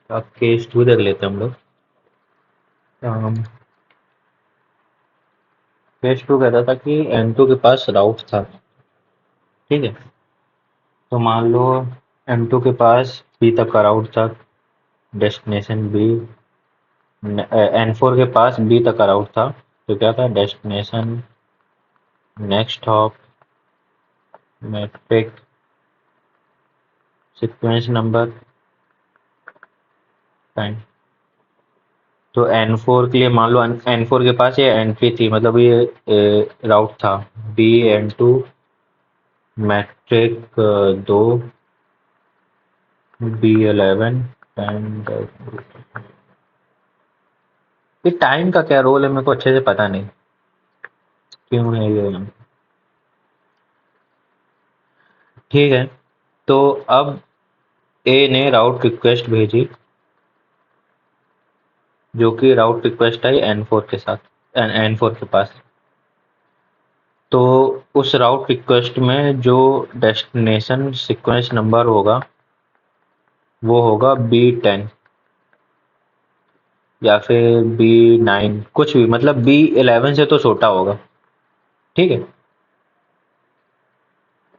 अब case to देख लेते हैं हम लोग। केस टू कहता था कि एन टू के पास राउट था। ठीक है, तो मान लो एम टू के पास बी तक का राउट था, डेस्टिनेशन बी। एन फोर के पास बी तक का राउट था, तो क्या था, destination, next stop, metric, sequence number, time. तो एन फोर के लिए मान लो एन फोर के पास ये एंट्री थी, मतलब ये राउट था बी एन टू, मैट्रिक दो, बी 11 एंड ये टाइम का क्या रोल है मेरे को अच्छे से पता नहीं क्यों है ये। ठीक है, तो अब ए ने राउट रिक्वेस्ट भेजी, जो कि राउट रिक्वेस्ट आई एन फोर के साथ, एन फोर के पास। तो उस राउट रिक्वेस्ट में जो डेस्टिनेशन सीक्वेंस नंबर होगा वो होगा B10 या फिर B9, कुछ भी, मतलब B11 से तो छोटा होगा। ठीक है,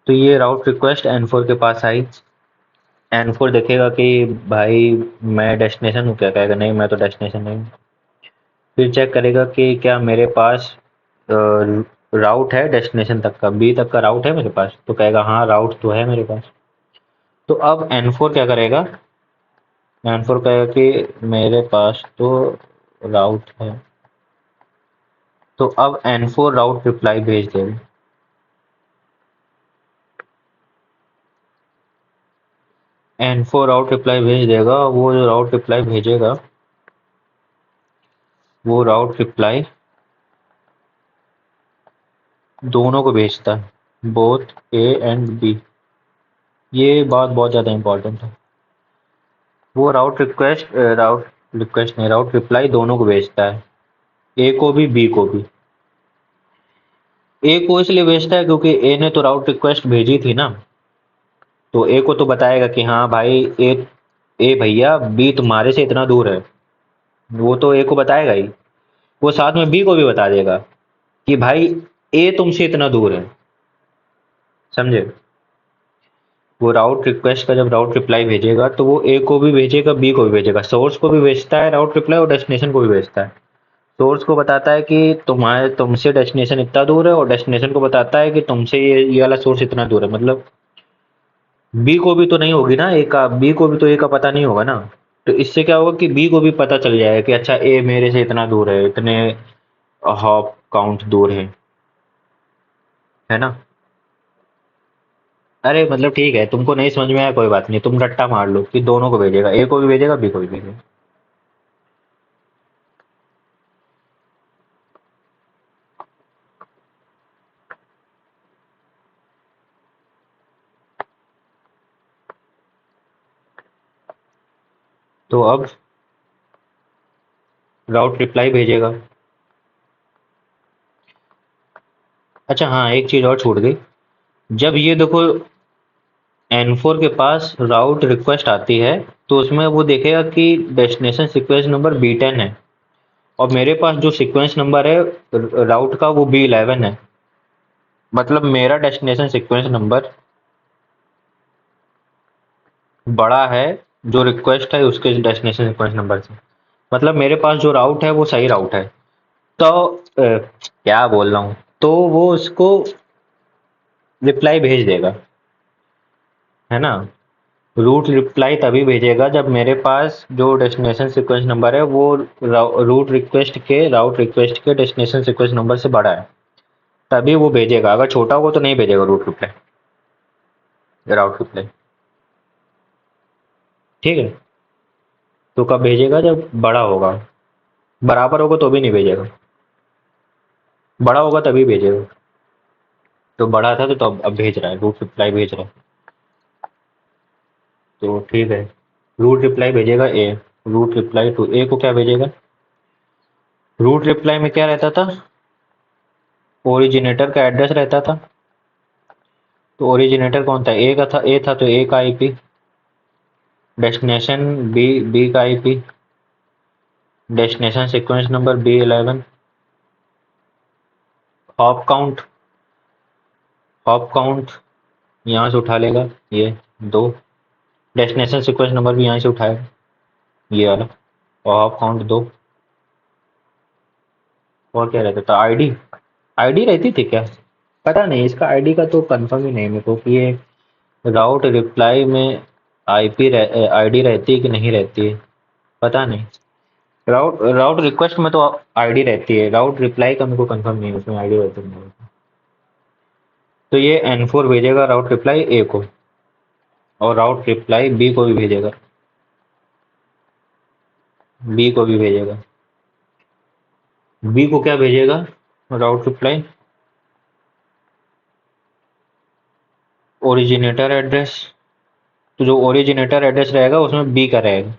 तो ये राउट रिक्वेस्ट एन फोर के पास आई। एन फोर देखेगा कि भाई मैं डेस्टिनेशन हूँ क्या, कहेगा नहीं मैं तो डेस्टिनेशन नहीं हूँ। फिर चेक करेगा कि क्या मेरे पास राउट है डेस्टिनेशन तक का, बी तक का राउट है मेरे पास, तो कहेगा हाँ राउट तो है मेरे पास। तो अब एन फोर क्या करेगा, एन फोर कहेगा कि मेरे पास तो राउट है। तो अब एन फोर राउट रिप्लाई भेज देगा। एन फोर राउट रिप्लाई भेज देगा, वो जो राउट रिप्लाई भेजेगा वो राउट रिप्लाई दोनों को भेजता है, बोथ ए एंड बी। ये बात बहुत ज़्यादा इंपॉर्टेंट है। वो राउट रिक्वेस्ट नहीं, राउट रिप्लाई दोनों को भेजता है, ए को भी बी को भी। ए को इसलिए भेजता है क्योंकि ए ने तो राउट रिक्वेस्ट भेजी थी ना, तो ए को तो बताएगा कि हाँ भाई ए भैया बी तुम्हारे से इतना दूर है, वो तो ए को बताएगा ही। वो साथ में बी को भी बता देगा कि भाई ए तुमसे इतना दूर है, समझे। वो राउट रिक्वेस्ट का जब राउट रिप्लाई भेजेगा तो वो ए को भी भेजेगा बी को भी भेजेगा, सोर्स को भी भेजता है राउट रिप्लाई और डेस्टिनेशन को भी भेजता है। सोर्स को बताता है कि तुम्हारे तुमसे डेस्टिनेशन इतना दूर है, और डेस्टिनेशन को बताता है कि तुमसे ये वाला सोर्स इतना दूर है, मतलब बी को भी तो नहीं होगी ना, ए का बी को भी तो ए का पता नहीं होगा ना। तो इससे क्या होगा कि बी को भी पता चल जाएगा कि अच्छा ए मेरे से इतना दूर है, इतने हॉप काउंट दूर है ना। अरे मतलब ठीक है, तुमको नहीं समझ में आया कोई बात नहीं, तुम रट्टा मार लो कि दोनों को भेजेगा, ए को भी भेजेगा बी को भी भेजेगा। तो अब राउट रिप्लाई भेजेगा। अच्छा हाँ, एक चीज और छूट गई। जब ये देखो एन फोर के पास राउट रिक्वेस्ट आती है, तो उसमें वो देखेगा कि डेस्टिनेशन सीक्वेंस नंबर B10 है, और मेरे पास जो सीक्वेंस नंबर है राउट का वो B11 है। मतलब मेरा डेस्टिनेशन सीक्वेंस नंबर बड़ा है जो रिक्वेस्ट है उसके डेस्टिनेशन सीक्वेंस नंबर से। मतलब मेरे पास जो राउट है वो सही राउट है। तो क्या बोल रहा हूँ, तो वो उसको रिप्लाई भेज देगा, है ना। रूट रिप्लाई तभी भेजेगा जब मेरे पास जो डेस्टिनेशन सीक्वेंस नंबर है वो राउट रिक्वेस्ट के डेस्टिनेशन सीक्वेंस नंबर से बड़ा है, तभी वो भेजेगा। अगर छोटा होगा तो नहीं भेजेगा रूट रिप्लाई, राउट रिप्लाई। ठीक है, तो कब भेजेगा, जब बड़ा होगा। बराबर होगा तो भी नहीं भेजेगा, बड़ा होगा तभी भेजेगा। तो बड़ा था तो अब भेज रहा है, रूट रिप्लाई भेज रहा है। तो ठीक है, रूट रिप्लाई भेजेगा ए। रूट रिप्लाई टू ए को क्या भेजेगा, रूट रिप्लाई में क्या रहता था, ओरिजिनेटर का एड्रेस रहता था। तो ओरिजिनेटर कौन था, ए का था, ए था तो ए का आईपी। डेस्टिनेशन बी का IP, destination sequence number B11, hop count, hop count यहाँ से उठा लेगा ये 2, डेस्टिनेशन सीक्वेंस नंबर भी यहाँ से उठाएगा ये वाला, और हॉप काउंट 2। और क्या रहता था? आईडी, आईडी रहती थी क्या? पता नहीं, इसका आईडी का तो कंफर्म ही नहीं मेरे को कि ये राउट रिप्लाई में आईपी आईडी रहती है कि नहीं रहती है, पता नहीं। राउट राउट रिक्वेस्ट में तो आईडी रहती है, राउट रिप्लाई का मेरे को कंफर्म नहीं है उसमें आईडी रहती है नहीं। तो ये N4 भेजेगा राउट रिप्लाई ए को, और राउट रिप्लाई बी को भी भेजेगा, बी को भी भेजेगा। बी को क्या भेजेगा राउट रिप्लाई? Originator address. तो जो ओरिजिनेटर एड्रेस रहेगा उसमें बी का रहेगा,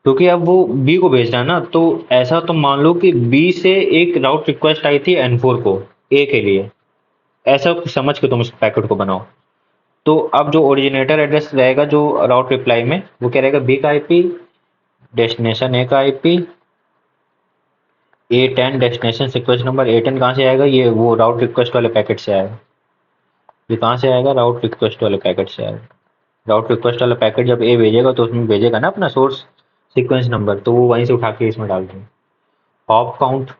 क्योंकि अब वो बी को भेज रहा है ना। तो ऐसा तो मान लो कि बी से एक राउट रिक्वेस्ट आई थी N4 को ए के लिए, ऐसा समझ के तुम इस पैकेट को बनाओ। तो अब जो ओरिजिनेटर एड्रेस रहेगा जो राउट रिप्लाई में, वो क्या रहेगा? बी का आईपी, डेस्टिनेशन ए का IP, A10 destination sequence number. A10 कहाँ से आएगा? ये वो राउट रिक्वेस्ट वाले पैकेट से आएगा। ये कहाँ से आएगा? राउट रिक्वेस्ट वाले पैकेट से आएगा। राउट रिक्वेस्ट वाला पैकेट जब ए भेजेगा तो उसमें भेजेगा ना अपना सोर्स सीक्वेंस नंबर, तो वो वहीं से उठा के इसमें डाल देंगे। हॉप काउंट,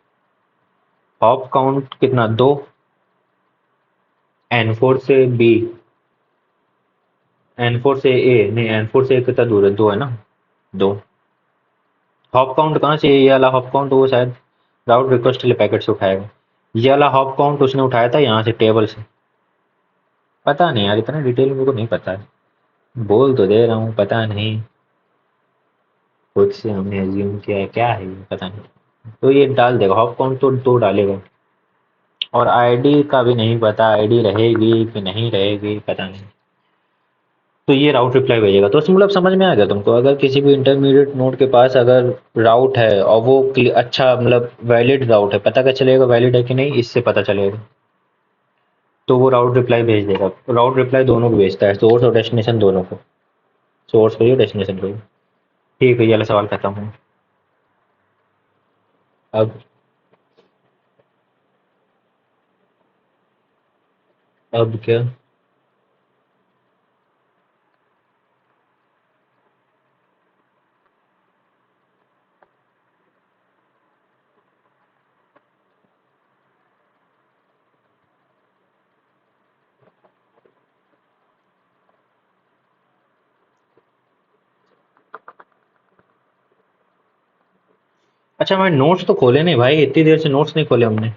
हॉप काउंट कितना? 2, N4 से बी, N4 से ए नहीं, N4 से ए कितना दूर है? 2 है ना, 2। हॉप काउंट कहाँ से? ये वाला हॉप काउंट वो शायद राउट रिक्वेस्ट वाले पैकेट से उठाएगा। ये वाला हॉप काउंट उसने उठाया था यहाँ से टेबल से। पता नहीं यार, इतना डिटेल मेरे को नहीं पता है, बोल तो दे रहा हूँ पता नहीं, खुद से हमने एज्यूम किया है, क्या है ये पता नहीं। तो ये डाल देगा हॉप काउंट, तो 2 डालेगा। और आईडी का भी नहीं पता, आईडी रहेगी कि नहीं रहेगी पता नहीं। तो ये राउट रिप्लाई भेजेगा। तो मतलब समझ में आ गया तुमको? अगर किसी भी इंटरमीडिएट नोड के पास अगर राउट है और वो अच्छा मतलब वैलिड राउट है, पता क्या चलेगा वैलिड है कि नहीं? इससे पता चलेगा। तो वो राउट रिप्लाई भेज देगा। राउट रिप्लाई दोनों को भेजता है, सोर्स और डेस्टिनेशन दोनों को, सोर्स को ही डेस्टिनेशन को ही। ठीक है, ये वाला सवाल खत्म है। अब अब क्या? अच्छा, हमारे नोट्स तो खोले नहीं भाई, इतनी देर से नोट्स नहीं खोले हमने।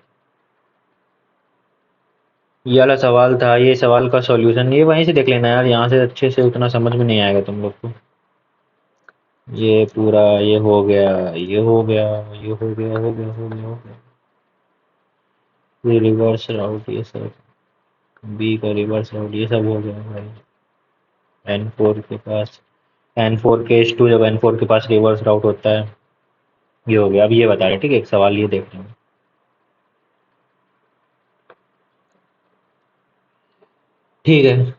ये वाला सवाल था, ये सवाल का सॉल्यूशन ये वहीं से देख लेना यार, यहाँ से अच्छे से उतना समझ में नहीं आएगा तुम लोग को। ये पूरा ये हो गया, ये हो गया, ये हो गया, हो गया, हो गया, हो गया। ये रिवर्स राउट, ये सब बी का रिवर्स राउट, ये सब हो गया भाई। N4 के पास, N4 केस 2 जब N4 के पास रिवर्स राउट होता है, ये हो गया। अब ये बता रहे, ठीक है, एक सवाल ये देख रहे हैं। ठीक है,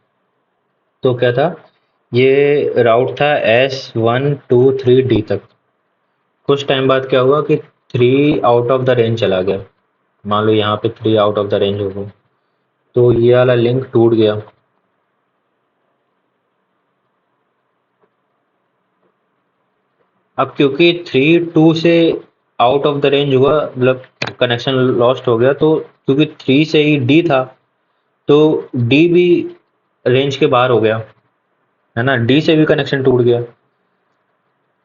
तो क्या था? ये राउट था S1 2 3 D तक। कुछ टाइम बाद क्या हुआ कि 3 आउट ऑफ द रेंज चला गया। मान लो यहाँ पे 3 आउट ऑफ द रेंज हो गया, तो ये वाला लिंक टूट गया। अब क्योंकि 3 2 से आउट ऑफ द रेंज हुआ, मतलब कनेक्शन लॉस्ट हो गया, तो क्योंकि 3 से ही डी था, तो डी भी रेंज के बाहर हो गया, है ना। डी से भी कनेक्शन टूट गया,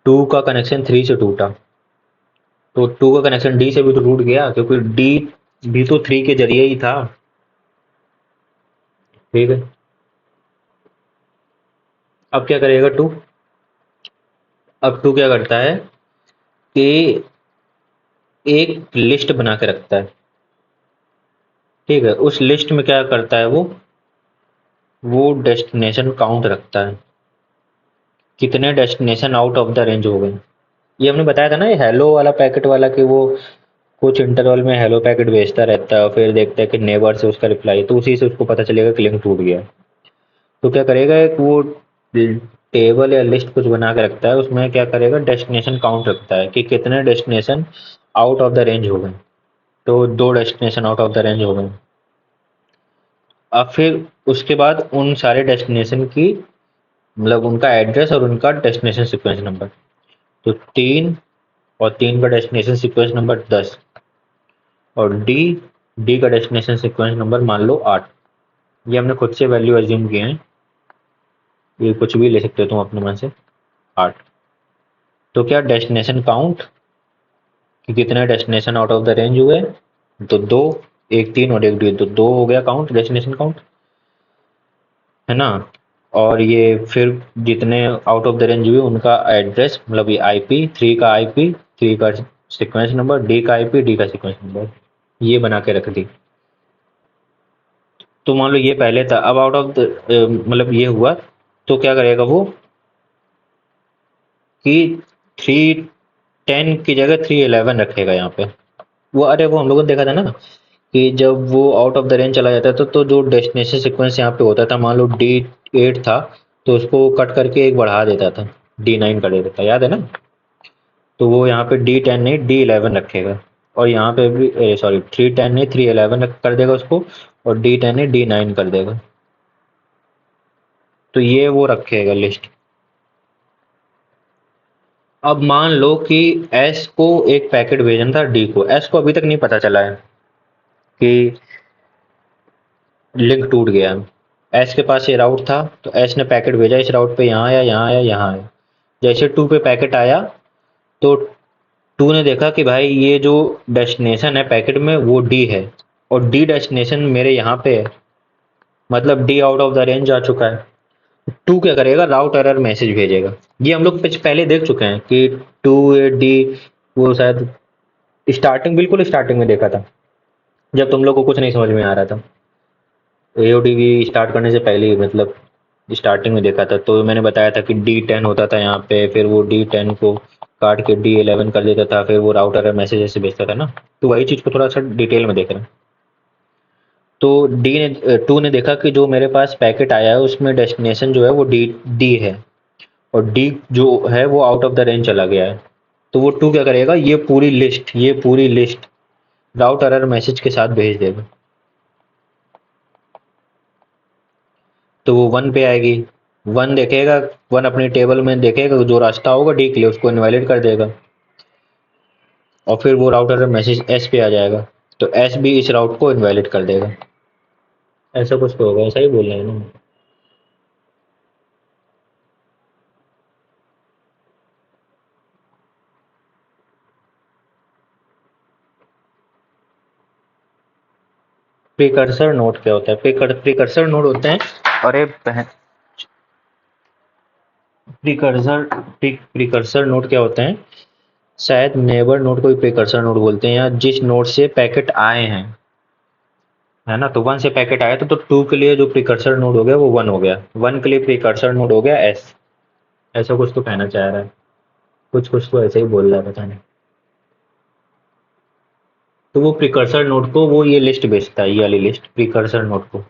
2 का कनेक्शन 3 से टूटा, तो 2 का कनेक्शन डी से भी तो टूट गया, क्योंकि डी भी तो 3 के जरिए ही था। ठीक है, अब क्या करेगा 2? अब 2 क्या करता है कि एक लिस्ट बना के रखता है। ठीक है, उस लिस्ट में क्या करता है वो डेस्टिनेशन काउंट रखता है, कितने destination out of the range हो गए। ये हमने बताया था ना, ये हेलो वाला पैकेट वाला, कि वो कुछ इंटरवल में हेलो पैकेट भेजता रहता है और फिर देखता है कि नेबर से उसका रिप्लाई, तो उसी से उसको पता चलेगा कि लिंक टूट गया। तो क्या करेगा, एक वो टेबल या लिस्ट कुछ बना के रखता है, उसमें क्या करेगा, डेस्टिनेशन काउंट रखता है कि कितने destination out of the range हो गए। तो 2 destination out of the range हो गए। अब फिर उसके बाद उन सारे डेस्टिनेशन की, मतलब उनका एड्रेस और उनका डेस्टिनेशन सीक्वेंस नंबर। तो 3 और 3 का डेस्टिनेशन सीक्वेंस नंबर 10, और डी का डेस्टिनेशन सीक्वेंस नंबर मान लो 8। ये हमने खुद से वैल्यू एज्यूम किए हैं, ये कुछ भी ले सकते हो तुम अपने मन से, 8। तो क्या डेस्टिनेशन काउंट कि कितने destination out of the range हुए, तो 2, एक 3 और एक 2, तो 2 हो गया काउंट, डेस्टिनेशन काउंट, है ना। और ये फिर जितने आउट ऑफ द रेंज हुए उनका एड्रेस, मतलब ये आईपी, 3 का आईपी, 3 का सीक्वेंस नंबर, डी का आईपी, डी का सीक्वेंस नंबर, ये बना के रख दी। तो मान लो ये पहले था, अब आउट ऑफ द मतलब ये हुआ, तो क्या करेगा वो कि 310 की जगह 311 रखेगा यहाँ पे। वो अरे वो हम लोगों ने देखा था ना कि जब वो आउट ऑफ द रेंज चला जाता था, तो जो डेस्टिनेशन सीक्वेंस यहाँ पे होता था, मान लो D8 था, तो उसको कट करके एक बढ़ा देता था, D9 कर देता था, याद है ना। तो वो यहाँ पे D10 नहीं D11 रखेगा, और यहाँ पे भी सॉरी 310 नहीं 311 कर देगा उसको, और D10 नहीं D9 कर देगा। तो ये वो रखेगा लिस्ट। अब मान लो कि एस को एक पैकेट भेजना था डी को, एस को अभी तक नहीं पता चला है कि लिंक टूट गया। एस के पास ये राउट था, तो एस ने पैकेट भेजा इस राउट पे, यहाँ आया, यहाँ आया, यहाँ आया। जैसे 2 पे पैकेट आया, तो 2 ने देखा कि भाई ये जो डेस्टिनेशन है पैकेट में वो डी है, और डी डेस्टिनेशन मेरे यहाँ पे है, मतलब the out of the range आ चुका है। 2 क्या करेगा, राउट एरर मैसेज भेजेगा। ये हम लोग पहले देख चुके हैं कि 2 डी, वो शायद स्टार्टिंग, बिल्कुल स्टार्टिंग में देखा था, जब तुम लोग को कुछ नहीं समझ में आ रहा था, एओडीवी स्टार्ट करने से पहले ही, मतलब स्टार्टिंग में देखा था। तो मैंने बताया था कि D10 होता था यहाँ पे, फिर वो D10 को काट के D11 कर देता था, फिर वो राउटर मैसेज ऐसे भेजता था ना। तो वही चीज़ को थोड़ा सा डिटेल में देख रहे हैं। तो 2 ने देखा कि जो मेरे पास पैकेट आया है उसमें डेस्टिनेशन जो है वो डी है, और डी जो है वो आउट ऑफ द रेंज चला गया है। तो वो 2 क्या करेगा, ये पूरी लिस्ट राउट एरर मैसेज के साथ भेज देगा। तो वो 1 पे आएगी, 1 देखेगा, 1 अपनी टेबल में देखेगा, जो रास्ता होगा डी के लिए उसको इनवैलिड कर देगा, और फिर वो राउटर मैसेज एस पे आ जाएगा, तो एस भी इस राउट को इनवैलिड कर देगा। ऐसा कुछ तो होगा, ऐसा ही बोल रहे हैं ना। प्रिकर्सर नोड क्या होता है, प्रिकर्सर नोड होते हैं, अरे प्रिकर्सर प्रिकर्सर नोड क्या होते हैं, शायद नेबर नोड को भी प्रिकर्सर नोड बोलते हैं, या जिस नोड से पैकेट आए हैं, है ना। तो 1 से पैकेट आया तो 2 के लिए जो प्रिकर्सर नोड हो गया वो 1 हो गया, 1 के लिए प्रिकर्सर नोड हो गया एस। ऐसा कुछ तो कहना चाह रहा है, कुछ कुछ तो ऐसे ही बोल रहा है, पता नहीं। तो वो प्रिकर्सर नोड को वो ये लिस्ट भेजता है, ये वाली लिस्ट प्रिकर्सर नोड को।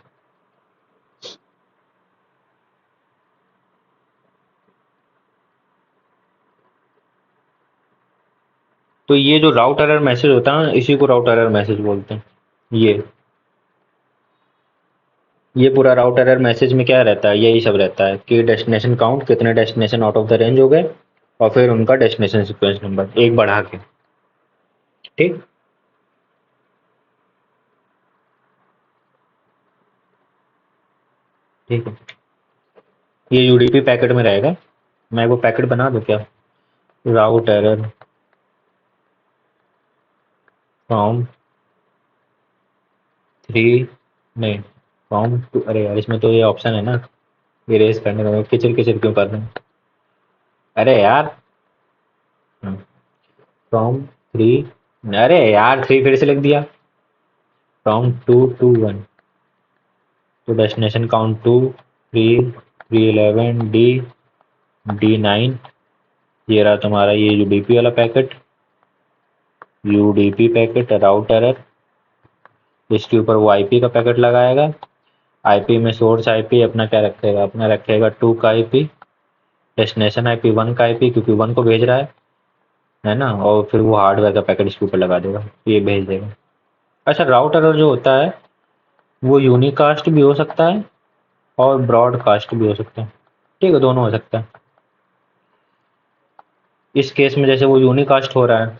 तो ये जो राउट एरर मैसेज होता है ना, इसी को राउट एरर मैसेज बोलते हैं। ये पूरा राउट एरर मैसेज में क्या रहता है, यही सब रहता है कि डेस्टिनेशन काउंट, कितने destination out of the range हो गए, और फिर उनका डेस्टिनेशन सीक्वेंस नंबर एक बढ़ा के। ठीक। ठीक है, ये यूडीपी पैकेट में रहेगा। मैं वो पैकेट बना दूं क्या, राउट एरर फ्रॉम 3, नहीं फ्रॉम 2, अरे यार इसमें तो ये ऑप्शन है ना इरेज करने का, मैं किचर किचर क्यों कर रहा हूँ, अरे यार। फ्रॉम 3, अरे यार 3 फिर से लिख दिया, फ्रॉम 2 to 1, तो डेस्टिनेशन काउंट 2, 3, 311 D9। ये रहा तुम्हारा ये यूडीपी वाला पैकेट, यूडीपी पैकेट राउट एरर, इसके ऊपर वो आईपी का पैकेट लगाएगा। आईपी में सोर्स आईपी अपना क्या रखेगा, अपना रखेगा 2 का आईपी, डेस्टिनेशन आईपी 1 का आईपी, क्योंकि 1 को भेज रहा है ना, और फिर वो हार्डवेयर का पैकेट इसके ऊपर लगा देगा, ये भेज देगा। अच्छा, राउटर जो होता है वो यूनिकास्ट भी हो सकता है और ब्रॉडकास्ट भी हो सकता है। ठीक है, दोनों हो सकता है। इस केस में जैसे वो यूनिकास्ट हो रहा है,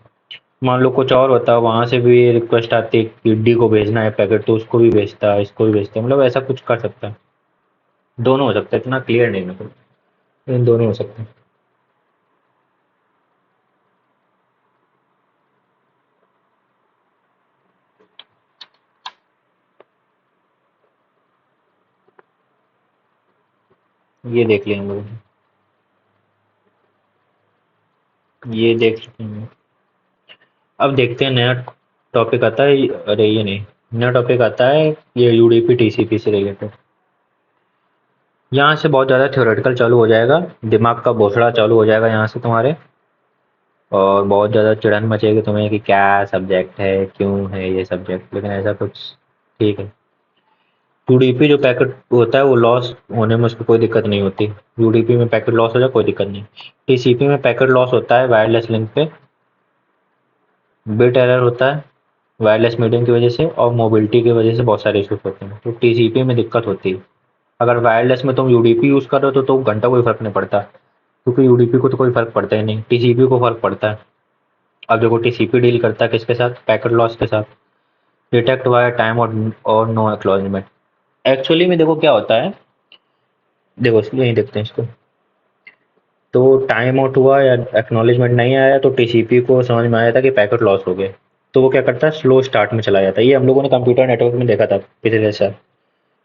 मान लो कुछ और होता है, वहां से भी रिक्वेस्ट आती है कि डी को भेजना है पैकेट, तो उसको भी भेजता है, इसको भी भेजता है, मतलब ऐसा कुछ कर सकता है। दोनों हो सकता है, इतना क्लियर नहीं मेरे को, लेकिन दोनों हो सकते हैं। ये देख लिया हम लोगों ने, ये देख चुके हैं। अब देखते हैं नया टॉपिक आता है, अरे ये नहीं, नया टॉपिक आता है ये यूडीपी टीसीपी से रिलेटेड। यहाँ से बहुत ज़्यादा थ्योरेटिकल चालू हो जाएगा, दिमाग का बोछड़ा चालू हो जाएगा यहाँ से तुम्हारे, और बहुत ज़्यादा चिढ़न मचेगी तुम्हें कि क्या सब्जेक्ट है, क्यों है ये सब्जेक्ट, लेकिन ऐसा कुछ ठीक है। यूडीपी जो पैकेट होता है वो लॉस होने में उसको कोई दिक्कत नहीं होती, यूडीपी में पैकेट लॉस हो जाए कोई दिक्कत नहीं। टीसीपी में पैकेट लॉस होता है वायरलेस लिंक पे, बिट एरर होता है वायरलेस मीडियम की वजह से, और मोबिलिटी की वजह से बहुत सारे इश्यूज होते हैं, तो टीसीपी में दिक्कत होती है। अगर वायरलेस में तुम यूडीपी यूज़ कर रहे हो तो घंटा कोई फर्क नहीं पड़ता, क्योंकि यूडीपी को तो कोई फर्क पड़ता ही नहीं, टीसीपी को फर्क पड़ता है। अब देखो टीसीपी डील करता है किसके साथ, पैकेट लॉस के साथ, डिटेक्ट वाया टाइम और नो एक्नॉलेजमेंट। एक्चुअली में देखो क्या होता है, देखो इसलिए नहीं देखते हैं इसको, तो टाइम आउट हुआ या एक्नॉलेजमेंट नहीं आया तो टीसीपी को समझ में आया था कि पैकेट लॉस हो गया, तो वो क्या करता है, स्लो स्टार्ट में चला जाता है। ये हम लोगों ने कंप्यूटर नेटवर्क में देखा था पिछले साल।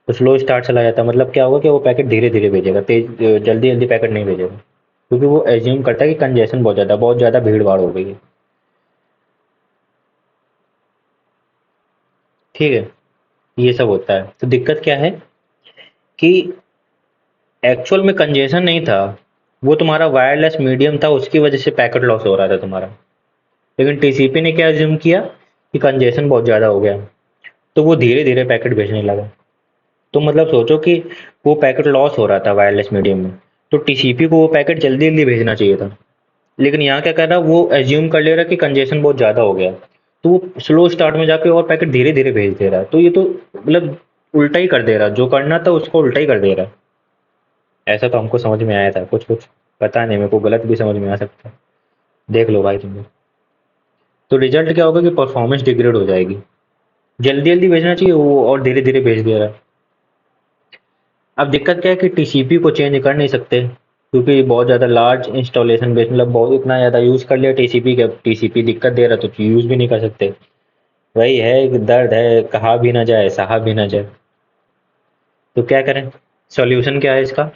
तो स्लो स्टार्ट चला जाता है, मतलब क्या होगा कि वो पैकेट धीरे धीरे भेजेगा, तेज जल्दी जल्दी पैकेट नहीं भेजेगा, क्योंकि वो एज्यूम करता है कि कंजेशन बहुत ज़्यादा भीड़ भाड़ हो गई है। ठीक है, ये सब होता है। तो दिक्कत क्या है कि एक्चुअल में कंजेशन नहीं था, वो तुम्हारा वायरलेस मीडियम था, उसकी वजह से पैकेट लॉस हो रहा था तुम्हारा। लेकिन टीसीपी ने क्या एज्यूम किया कि कंजेशन बहुत ज़्यादा हो गया, तो वो धीरे धीरे पैकेट भेजने लगा। तो मतलब सोचो कि वो पैकेट लॉस हो रहा था वायरलेस मीडियम में, तो टीसीपी को वो पैकेट जल्दी जल्दी भेजना चाहिए था, लेकिन यहाँ क्या कर रहा, वो एज्यूम कर ले रहा कि कंजेशन बहुत ज़्यादा हो गया, तो वो स्लो स्टार्ट में जाके और पैकेट धीरे धीरे भेज दे रहा है। तो ये तो मतलब उल्टा ही कर दे रहा, जो करना था उसको उल्टा ही कर दे रहा। ऐसा तो हमको समझ में आया था, कुछ कुछ पता नहीं, मेरे को गलत भी समझ में आ सकता है, देख लो भाई तुम लोग। तो रिजल्ट क्या होगा कि परफॉर्मेंस डिग्रेड हो जाएगी, जल्दी जल्दी भेजना चाहिए वो और धीरे धीरे भेज दे रहा है। अब दिक्कत क्या है कि टीसीपी को चेंज कर नहीं सकते, क्योंकि बहुत ज़्यादा लार्ज इंस्टॉलेशन बेस, मतलब बहुत इतना ज़्यादा यूज़ कर लिया टीसीपी का, टीसीपी दिक्कत दे रहा तो यूज़ भी नहीं कर सकते। वही है कि दर्द है, कहा भी ना जाए सहा भी ना जाए। तो क्या करें, सॉल्यूशन क्या है इसका।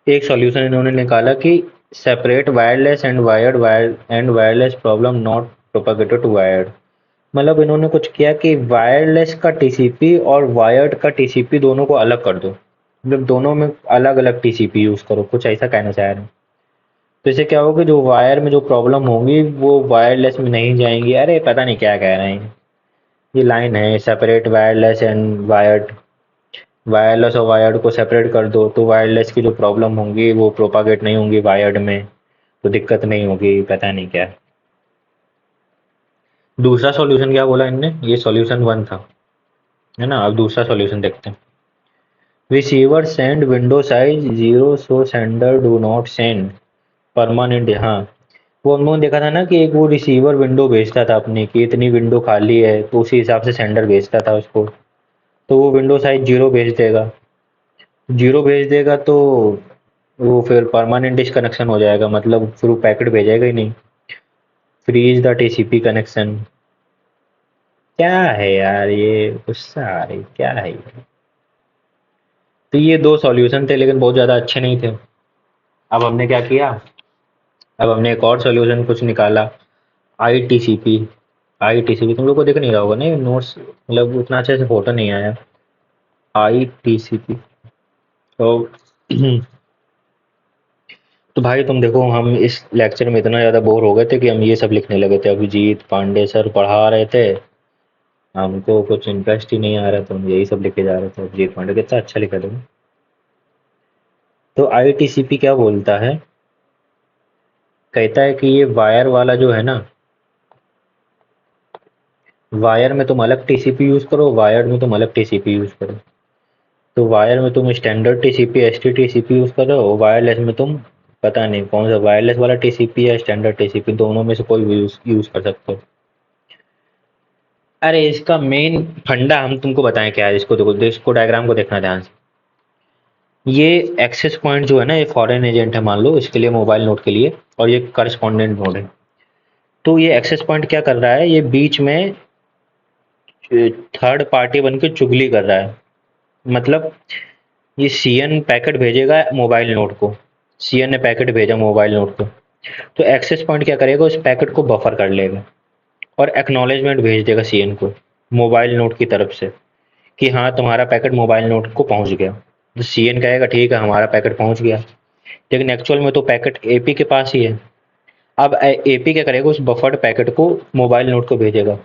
एक सॉल्यूशन इन्होंने निकाला कि separate wireless and wired wire and wireless problem not propagated to wired. मतलब इन्होंने कुछ किया कि वायरलेस का टीसीपी और वायर्ड का टीसीपी दोनों को अलग कर दो, मतलब दोनों में अलग अलग टीसीपी यूज़ करो, कुछ ऐसा कहना चाह रहे हैं। तो इससे क्या होगा, जो वायर में जो प्रॉब्लम होंगी वो वायरलेस में नहीं जाएंगी, अरे पता नहीं क्या कह रहे हैं। ये लाइन है, separate wireless and wired, wireless और वायर्ड को सेपरेट कर दो, तो वायरलेस की जो प्रॉब्लम होंगी वो प्रोपागेट नहीं होंगी वायर्ड में, तो दिक्कत नहीं होगी, पता नहीं क्या। दूसरा सॉल्यूशन क्या बोला इनने, ये सॉल्यूशन वन था, है ना। अब दूसरा सॉल्यूशन देखते हैं। Receiver send window size zero so sender do not send permanent. हाँ, वो हम लोगों ने देखा था ना कि एक वो रिसीवर विंडो भेजता था अपनी कि इतनी विंडो खाली है, तो उसी हिसाब से सेंडर भेजता था उसको, तो वो विंडो साइज जीरो भेज देगा। जीरो भेज देगा तो वो फिर परमानेंट डिसकनेक्शन हो जाएगा, मतलब फिर वो पैकेट भेजेगा ही नहीं। Freeze the TCP connection. क्या है यार, ये गुस्सा आ रही क्या है ये। तो ये दो सॉल्यूशन थे, लेकिन बहुत ज़्यादा अच्छे नहीं थे। अब हमने क्या किया, अब हमने एक और सॉल्यूशन कुछ निकाला, I T C P. I T C P तुम लोग को दिख नहीं रहा होगा, नहीं नोट्स, मतलब उतना अच्छे से फोटो नहीं आया। I T C P. तो तो भाई तुम देखो, हम इस लेक्चर में इतना ज़्यादा बोर हो गए थे कि हम ये सब लिखने लगे थे, अभिजीत पांडे सर पढ़ा रहे थे, हमको कुछ इंटरेस्ट ही नहीं आ रहा था, हम यही सब लिखे जा रहे थे। ब्रेक पॉइंट कितना अच्छा लिखा था। तो आईटीसीपी क्या बोलता है, कहता है कि ये वायर वाला जो है ना, वायर में तुम अलग टीसीपी यूज करो, वायर में तुम अलग टीसीपी यूज करो। तो वायर में तुम स्टैंडर्ड टीसीपी एसटीटीसीपी यूज कर रहे हो, वायरलेस में तुम पता नहीं कौन सा वायरलेस वाला टीसीपी या स्टैंडर्ड टीसीपी, दोनों में से कोई भी यूज कर सकते हो। अरे इसका मेन फंडा हम तुमको बताएं क्या है, इसको देखो, इसको डायग्राम को देखना ध्यान से। ये एक्सेस पॉइंट जो है ना, ये फॉरेन एजेंट है मान लो, इसके लिए मोबाइल नोड के लिए, और ये करस्पॉन्डेंट नोड है। तो ये एक्सेस पॉइंट क्या कर रहा है, ये बीच में थर्ड पार्टी बन के चुगली कर रहा है। मतलब ये सीएन पैकेट भेजेगा मोबाइल नोड को, सीएन ने पैकेट भेजा मोबाइल नोड को, तो एक्सेस पॉइंट क्या करेगा, उस पैकेट को बफर कर लेगा और एक्नॉलेजमेंट भेज देगा सीएन को मोबाइल नोड की तरफ से कि हाँ तुम्हारा पैकेट मोबाइल नोड को पहुंच गया। तो सीएन कहेगा ठीक है हमारा पैकेट पहुंच गया, लेकिन एक्चुअल में तो पैकेट एपी के पास ही है। अब एपी क्या करेगा, उस बफर्ड पैकेट को मोबाइल नोड को भेजेगा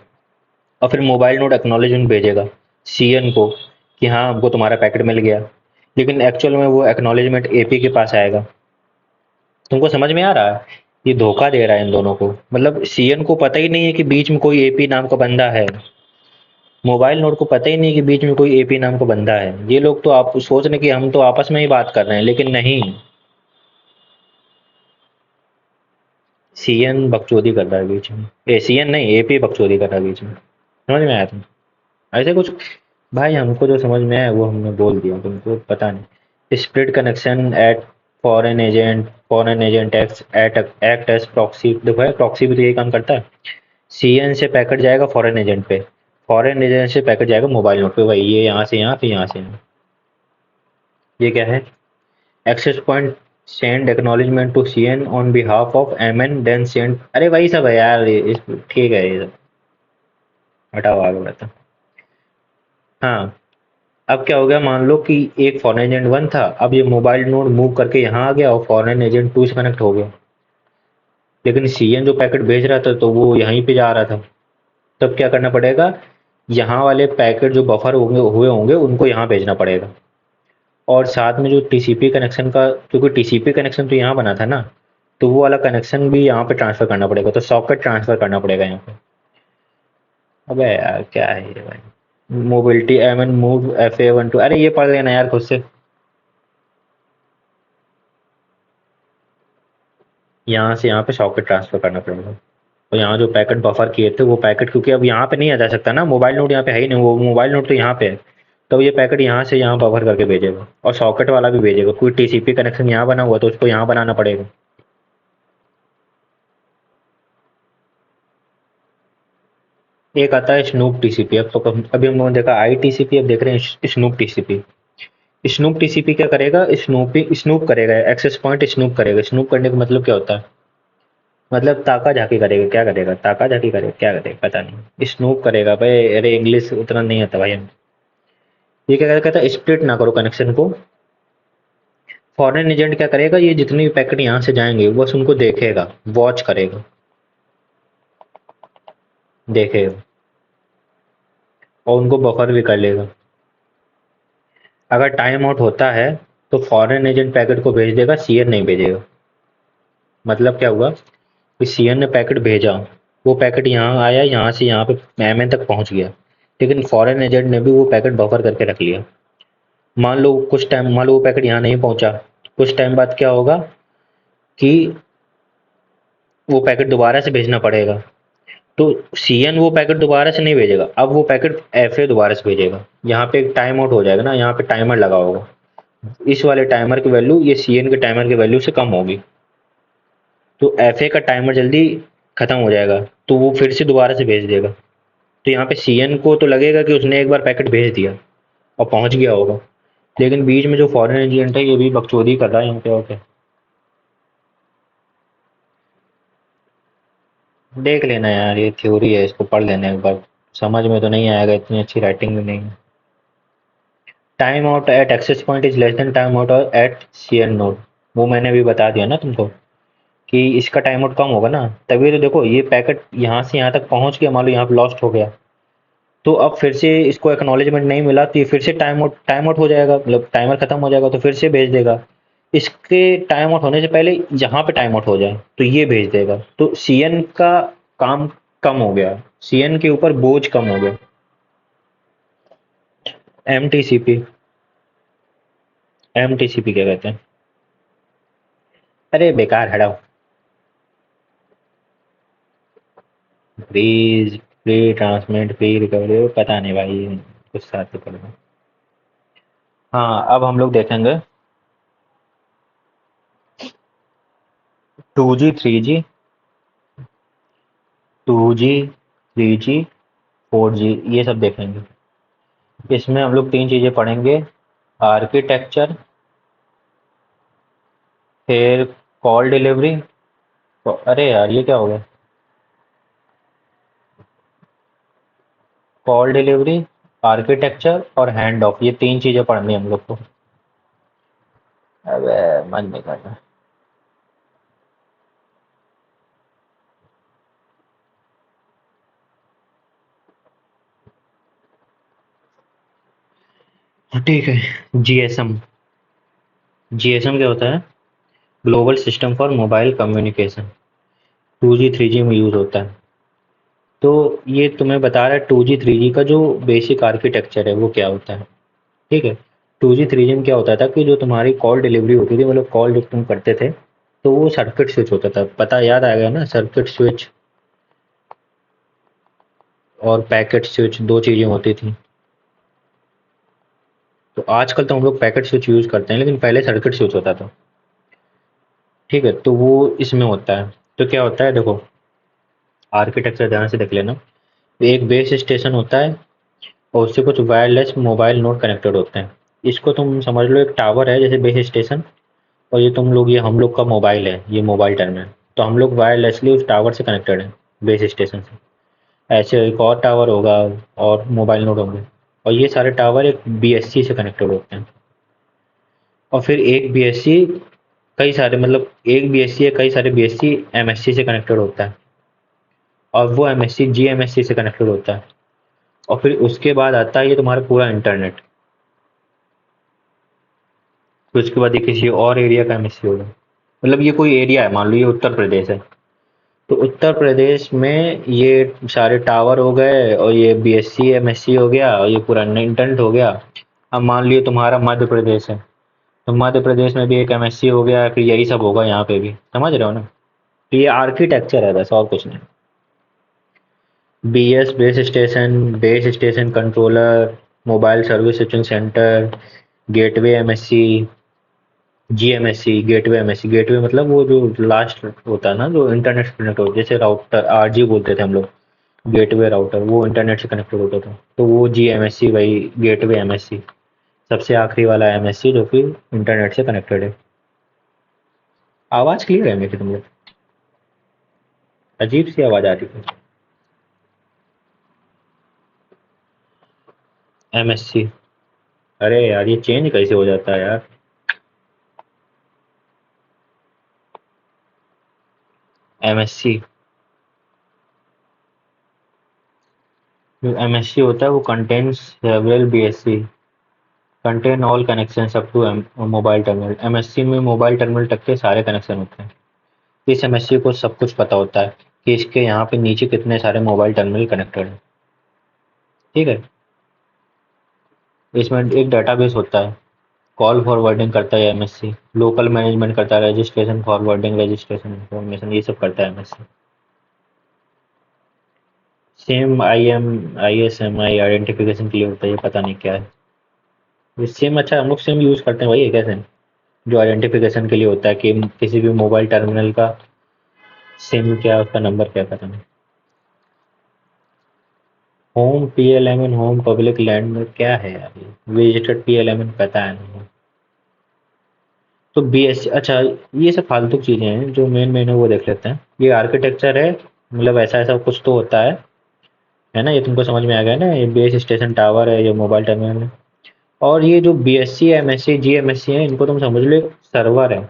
और फिर मोबाइल नोड एक्नॉलेजमेंट भेजेगा सीएन को कि हाँ हमको तुम्हारा पैकेट मिल गया, लेकिन एक्चुअल में वो एक्नॉलेजमेंट एपी के पास आएगा। तुमको समझ में आ रहा है, ये धोखा दे रहा है इन दोनों को। मतलब सीएन को पता ही नहीं है कि बीच में कोई एपी नाम का बंदा है, मोबाइल नोड को पता ही नहीं कि बीच में कोई एपी नाम का बंदा है। ये लोग तो आप सोच रहे कि हम तो आपस में ही बात कर रहे हैं, लेकिन नहीं, सीएन बकचोदी कर रहा है बीच में। ए सीएन नहीं, एपी बकचोदी कर रहा है बीच में। समझ में आया तुम, ऐसे कुछ। भाई हमको जो समझ में आया वो हमने बोल दिया, तुमको पता नहीं। Split connection at foreign agent act as proxy. देखो है, प्रॉक्सी भी तो यही काम करता है। सीएन से पैकेट जाएगा फॉरेन एजेंट पे, फॉरेन एजेंट से पैकेट जाएगा मोबाइल नोट पे, भाई ये यहाँ से यहाँ, फिर यहाँ से यहाँ। ये क्या है, access point send acknowledgement to CN on behalf of MN then send. अरे वही सब है यार, ठीक है ये सब, हटाओ आगे बढ़ता। हाँ, अब क्या हो गया, मान लो कि एक फॉरेन एजेंट 1 था, अब ये मोबाइल नोड मूव करके यहाँ आ गया और फॉरेन एजेंट 2 से कनेक्ट हो गया, लेकिन सीएन जो पैकेट भेज रहा था तो वो यहीं पे जा रहा था। तब क्या करना पड़ेगा, यहाँ वाले पैकेट जो बफर होंगे हुए होंगे उनको यहाँ भेजना पड़ेगा, और साथ में जो टीसीपी कनेक्शन का, क्योंकि टीसीपी कनेक्शन तो यहाँ बना था ना, तो वो वाला कनेक्शन भी यहाँ पे ट्रांसफर करना पड़ेगा, तो सॉकेट ट्रांसफर करना पड़ेगा यहाँ पे। अबे यार क्या है ये भाई, mobility M N move F A one two, अरे ये पढ़ लेना यार खुद से। यहाँ से यहाँ पे सॉकेट ट्रांसफर करना पड़ेगा, तो यहाँ जो पैकेट बफर किए थे वो पैकेट, क्योंकि अब यहाँ पे नहीं आ जा सकता ना, मोबाइल नोड यहाँ पे है ही नहीं, वो मोबाइल नोड तो यहाँ पे है। तो ये पैकेट यहाँ से यहाँ बफर करके भेजेगा, और सॉकेट वाला भी भेजेगा, कोई टीसीपी कनेक्शन यहाँ बना हुआ तो उसको यहाँ बनाना पड़ेगा। एक आता है स्नूप टीसीपी। अब तो अभी हम लोगों ने देखा आई टीसीपी, अब देख रहे हैं स्नूप टीसीपी। स्नूप टीसीपी क्या करेगा, स्नूप करेगा, एक्सेस पॉइंट स्नूप करेगा। स्नूप करने का मतलब क्या होता है, मतलब ताका झाकी करेगा। क्या करेगा, ताका झाकी करेगा, क्या करेगा पता नहीं, स्नूप करेगा भाई। अरे इंग्लिश उतना नहीं आता भाई हम। ये क्या कहता है, स्प्लिट ना करो कनेक्शन को। फॉरेन एजेंट क्या करेगा, ये जितने भी पैकेट यहाँ से जाएंगे बस उनको देखेगा, वॉच करेगा, देखेगा और उनको बफर भी कर लेगा। अगर टाइम आउट होता है तो फॉरेन एजेंट पैकेट को भेज देगा, सीएन नहीं भेजेगा। मतलब क्या हुआ कि सीएन ने पैकेट भेजा, वो पैकेट यहाँ आया, यहाँ से यहाँ पे एमएन तक पहुँच गया, लेकिन फॉरेन एजेंट ने भी वो पैकेट बफर करके रख लिया। मान लो वो पैकेट यहाँ नहीं पहुँचा, कुछ टाइम बाद क्या होगा कि वो पैकेट दोबारा से भेजना पड़ेगा। तो सीएन वो पैकेट दोबारा से नहीं भेजेगा, अब वो पैकेट एफए दोबारा से भेजेगा। यहाँ पे एक टाइम आउट हो जाएगा ना, यहाँ पे टाइमर लगा होगा, इस वाले टाइमर की वैल्यू ये सीएन के टाइमर की वैल्यू से कम होगी, तो एफए का टाइमर जल्दी खत्म हो जाएगा, तो वो फिर से दोबारा से भेज देगा। तो यहाँ पे सीएन को तो लगेगा कि उसने एक बार पैकेट भेज दिया और पहुंच गया होगा, लेकिन बीच में जो फॉरेन एजेंट है ये भी बकचोदी कर रहा है यहाँ पे। ओके, देख लेना यार, ये थ्योरी है, इसको पढ़ लेना एक बार, समझ में तो नहीं आएगा, इतनी अच्छी राइटिंग भी नहीं है। Time out at access point is less than time out at CN node, वो मैंने भी बता दिया ना तुमको कि इसका टाइम आउट कम होगा ना, तभी तो देखो ये पैकेट यहाँ से यहाँ तक पहुँच गया, मान लो यहाँ पे लॉस्ट हो गया, तो अब फिर से इसको एक्नॉलेजमेंट नहीं मिला तो ये फिर से टाइम आउट हो जाएगा, मतलब टाइमर खत्म हो जाएगा तो फिर से भेज देगा। इसके टाइम आउट होने से पहले यहाँ पे टाइम आउट हो जाए तो ये भेज देगा, तो सीएन का काम कम हो गया, सीएन के ऊपर बोझ कम हो गया। एमटीसीपी, एमटीसीपी क्या कहते हैं? अरे बेकार, हटाओ। Freeze, free transmit, free recovery, पता नहीं भाई, कुछ साथ ही पढ़ रहा हूँ। हाँ, अब हम लोग देखेंगे 2G, 3G, 2G, 3G, 4G, ये सब देखेंगे। इसमें हम लोग तीन चीज़ें पढ़ेंगे: आर्किटेक्चर, फिर कॉल डिलीवरी। अरे यार, ये क्या हो गया? कॉल डिलीवरी, आर्किटेक्चर और हैंड ऑफ, ये तीन चीज़ें पढ़नी है हम लोग को। अबे, मन नहीं कर रहा। ठीक है। जीएसएम, जीएसएम क्या होता है? Global system for mobile communication. 2G, 3G में यूज़ होता है। तो ये तुम्हें बता रहा है 2G, 3G का जो बेसिक आर्किटेक्चर है वो क्या होता है। ठीक है। 2G, 3G में क्या होता था कि जो तुम्हारी कॉल डिलीवरी होती थी, मतलब कॉल जब तुम करते थे, तो वो सर्किट स्विच होता था, पता याद आ गया ना, सर्किट स्विच और पैकेट स्विच, दो चीज़ें होती थी। तो आजकल तो हम लोग पैकेट स्विच यूज़ करते हैं, लेकिन पहले सर्किट स्विच होता था। ठीक है, तो वो इसमें होता है। तो क्या होता है देखो, आर्किटेक्चर ध्यान से देख लेना। एक बेस स्टेशन होता है और उससे कुछ वायरलेस मोबाइल नोड कनेक्टेड होते हैं। इसको तुम समझ लो एक टावर है जैसे बेस स्टेशन, और ये तुम लोग, ये हम लोग का मोबाइल है, ये मोबाइल टर्मिनल। तो हम लोग वायरलेसली उस टावर से कनेक्टेड हैं, बेस स्टेशन से। ऐसे एक और टावर होगा और मोबाइल नोड होंगे, और ये सारे टावर एक बीएससी से कनेक्टेड होते हैं। और फिर एक बीएससी कई सारे, मतलब एक बीएससी है कई सारे बीएससी एमएससी से कनेक्टेड होता है, और वो एमएससी जीएमएससी से कनेक्टेड होता है। और फिर उसके बाद आता है ये तुम्हारा पूरा इंटरनेट। फिर उसके बाद ये किसी और एरिया का एमएससी होगा। मतलब ये कोई एरिया है, मान लो ये उत्तर प्रदेश है, तो उत्तर प्रदेश में ये सारे टावर हो गए और ये बीएससी एमएससी हो गया और ये पूरा इंटरनेट हो गया। अब मान लियो तुम्हारा मध्य प्रदेश है, तो मध्य प्रदेश में भी एक एमएससी हो गया, फिर यही सब होगा यहाँ पे भी, समझ रहे हो ना? तो ये आर्किटेक्चर है बस, और कुछ नहीं। BS, base station controller, mobile service switching centre, gateway MSC, GMSC, gateway MSC. Gateway मतलब वो जो लास्ट होता है ना, जो इंटरनेट से कनेक्ट होता है, जैसे राउटर आरजी बोलते थे हम लोग, गेटवे राउटर, वो इंटरनेट से कनेक्टेड होता था, तो वो जीएमएससी, वही गेटवे एमएससी। सबसे आखिरी वाला एमएससी जो कि इंटरनेट से कनेक्टेड है। आवाज़ क्लियर है मेरी? तुम लोग, अजीब सी आवाज़ आ रही है। एमएससी, अरे यार, ये चेंज कैसे हो जाता है यार? एमएससी, जो एमएससी होता है वो contains several BSC, contain all connection up to mobile terminal. MSC में मोबाइल टर्मिनल तक के सारे कनेक्शन होते हैं। इस एमएससी को सब कुछ पता होता है कि इसके यहाँ पे नीचे कितने सारे मोबाइल टर्मिनल कनेक्टेड हैं। ठीक है। इसमें एक डाटाबेस होता है, कॉल फॉरवर्डिंग करता है एमएससी, लोकल मैनेजमेंट करता है, रजिस्ट्रेशन फॉरवर्डिंग, रजिस्ट्रेशन इन्फॉर्मेशन, ये सब करता है एमएससी। सेम आईएसएमआई आइडेंटिफिकेशन के लिए होता है, ये पता नहीं क्या है। ये सेम, अच्छा हम लोग सेम यूज़ करते हैं, वही है क्या सेम? जो आइडेंटिफिकेशन के लिए होता है कि किसी भी मोबाइल टर्मिनल का सिम क्या, उसका नंबर क्या, पता नहीं। Home PLMN, home public land में क्या है यार, ये विजिटेड पीएलएमएन पता है नहीं। तो बीएस, अच्छा, ये सब फालतू चीजें हैं, जो मेन मेन है वो देख लेते हैं। ये आर्किटेक्चर है, मतलब ऐसा ऐसा कुछ तो होता है ना? ये तुमको समझ में आ गया ना? ये बेस स्टेशन टावर है, ये मोबाइल टर्मिनल है। और ये जो बीएससी एमएससी जीएमएससी है, इनको तुम समझ लो सर्वर है,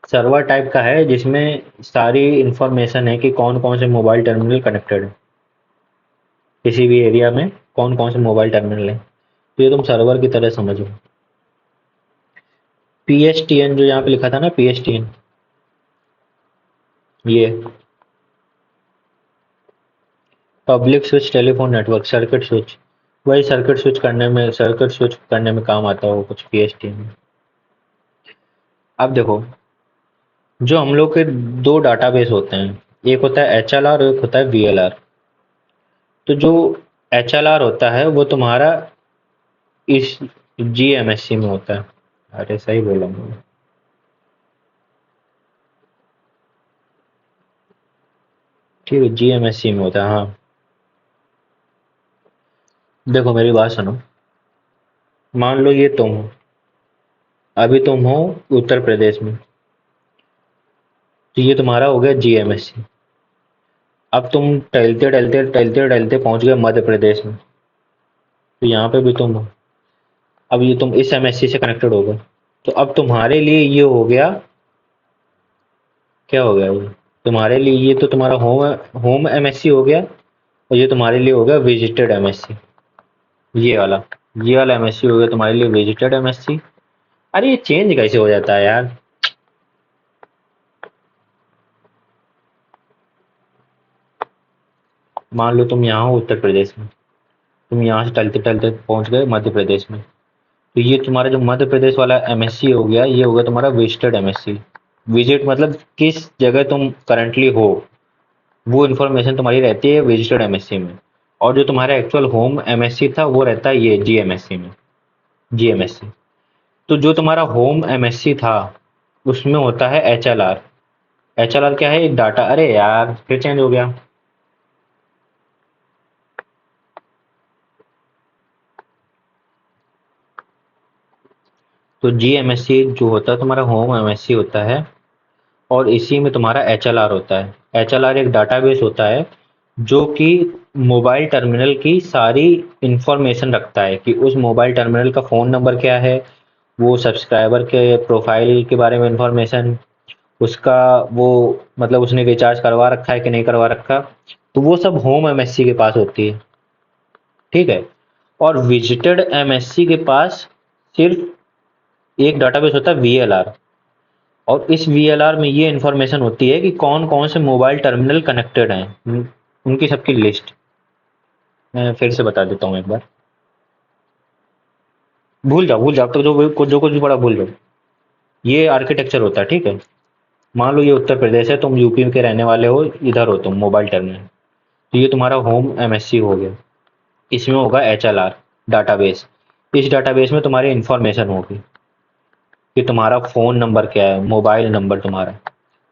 सर्वर टाइप का है, जिसमें सारी इंफॉर्मेशन है कि कौन कौन से मोबाइल टर्मिनल कनेक्टेड है। किसी भी एरिया में कौन कौन से मोबाइल टर्मिनल है, तो ये तुम सर्वर की तरह समझो। PSTN जो यहाँ पे लिखा था ना, PSTN, ये public switch telephone network, circuit switch, वही सर्किट स्विच करने में काम आता हो कुछ PSTN। अब देखो, जो हम लोग के दो डाटाबेस होते हैं, एक होता है HLR और एक होता है VLR। तो जो HLR होता है वो तुम्हारा इस GMSC में होता है। अरे सही बोला मैं। ठीक है, GMSC में होता है, हाँ। देखो मेरी बात सुनो, मान लो ये तुम हो, अभी तुम हो उत्तर प्रदेश में, तो ये तुम्हारा हो गया GMSC। अब तुम टहलते टहलते टहलते टहलते पहुंच गए मध्य प्रदेश में, तो यहाँ पे भी तुम हो। अब ये तुम इस MSC से कनेक्टेड हो गए, तो अब तुम्हारे लिए ये हो गया, क्या हो गया ये, तुम्हारे लिए ये तो तुम्हारा होम होम MSC हो गया, और ये तुम्हारे लिए हो गया विजिटेड MSC। ये वाला MSC हो गया तुम्हारे लिए विजिटेड MSC। अरे ये चेंज कैसे हो जाता है यार। मान लो तुम यहाँ हो उत्तर प्रदेश में, तुम यहाँ से टलते टलते पहुंच गए मध्य प्रदेश में, तो ये तुम्हारा जो मध्य प्रदेश वाला MSC हो गया, ये होगा तुम्हारा विजिटेड MSC। विजिट मतलब किस जगह तुम करंटली हो, वो इन्फॉर्मेशन तुम्हारी रहती है विजिटेड MSC में। और जो तुम्हारा एक्चुअल होम MSC था वो रहता है ये GMSC में, GMSC। तो जो तुम्हारा होम MSC था उसमें होता है HLR। HLR क्या है, एक डाटा, अरे यार फिर चेंज हो गया। तो GMSC जो होता है तुम्हारा होम MSC होता है, और इसी में तुम्हारा HLR होता है। HLR एक डाटाबेस होता है जो कि मोबाइल टर्मिनल की सारी इंफॉर्मेशन रखता है कि उस मोबाइल टर्मिनल का फ़ोन नंबर क्या है, वो सब्सक्राइबर के प्रोफाइल के बारे में इंफॉर्मेशन, उसका वो मतलब उसने रिचार्ज करवा रखा है कि नहीं करवा रखा, तो वो सब होम MSC के पास होती है। ठीक है। और विजिटेड MSC के पास सिर्फ एक डाटाबेस होता है VLR, और इस VLR में ये इंफॉर्मेशन होती है कि कौन कौन से मोबाइल टर्मिनल कनेक्टेड हैं, उनकी सबकी लिस्ट। मैं फिर से बता देता हूँ एक बार, भूल जाओ, तो जो कुछ भी पड़ा भूल जाओ। ये आर्किटेक्चर होता है, ठीक है। मान लो ये उत्तर प्रदेश है, तुम यूपी के रहने वाले हो, इधर हो तुम मोबाइल टर्मिनल, तो ये तुम्हारा होम MSC हो गया। इसमें होगा HLR डाटाबेस। इस डाटाबेस में तुम्हारी इंफॉर्मेशन होगी कि तुम्हारा फ़ोन नंबर क्या है, मोबाइल नंबर तुम्हारा,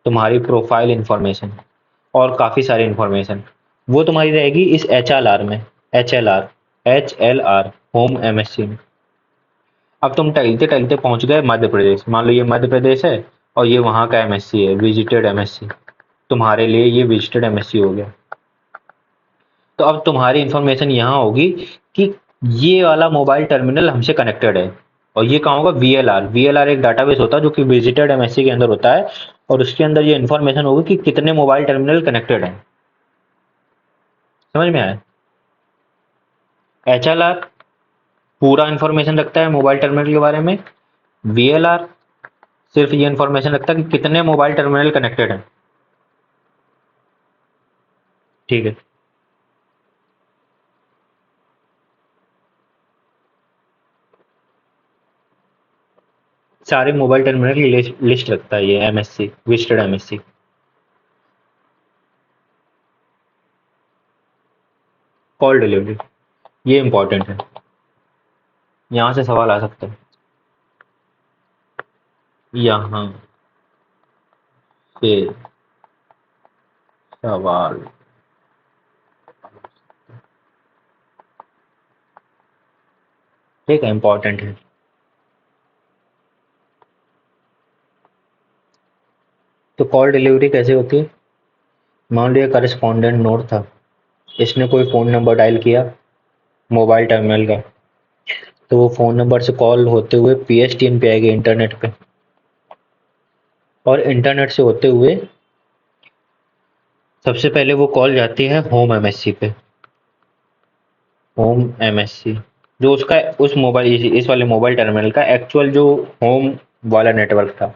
तुम्हारी प्रोफाइल इंफॉर्मेशन, और काफ़ी सारी इंफॉर्मेशन, वो तुम्हारी रहेगी इस HLR में। HLR होम MSC में। अब तुम टहलते टहलते पहुंच गए मध्य प्रदेश, मान लो ये मध्य प्रदेश है, और ये वहाँ का MSC है, विजिटेड MSC। तुम्हारे लिए ये विजिटेड MSC हो गया। तो अब तुम्हारी इंफॉर्मेशन यहाँ होगी कि ये वाला मोबाइल टर्मिनल हमसे कनेक्टेड है, और ये कहाँ होगा, VLR एक डाटाबेस होता है जो कि विजिटेड MSC के अंदर होता है, और उसके अंदर ये इन्फॉर्मेशन होगी कि कितने मोबाइल टर्मिनल कनेक्टेड हैं। समझ में आया। HLR पूरा इन्फॉर्मेशन रखता है मोबाइल टर्मिनल के बारे में, VLR सिर्फ ये इन्फॉर्मेशन रखता है कि कितने मोबाइल टर्मिनल कनेक्टेड हैं। ठीक है। सारे मोबाइल टर्मिनल की लिस्ट रखता है ये MSC, visited MSC। Call delivery, ये इंपॉर्टेंट है, यहाँ से सवाल आ सकता है। यहाँ से सवाल, ठीक है, इंपॉर्टेंट है। तो कॉल डिलीवरी कैसे होती है, मान लो ये करस्पॉन्डेंट नोड था, इसने कोई फ़ोन नंबर डायल किया मोबाइल टर्मिनल का, तो वो फ़ोन नंबर से कॉल होते हुए PSTN पे आएगी इंटरनेट पे, और इंटरनेट से होते हुए सबसे पहले वो कॉल जाती है होम MSC पे। होम एमएससी जो उसका उस मोबाइल इस वाले मोबाइल टर्मिनल का एक्चुअल जो होम वाला नेटवर्क था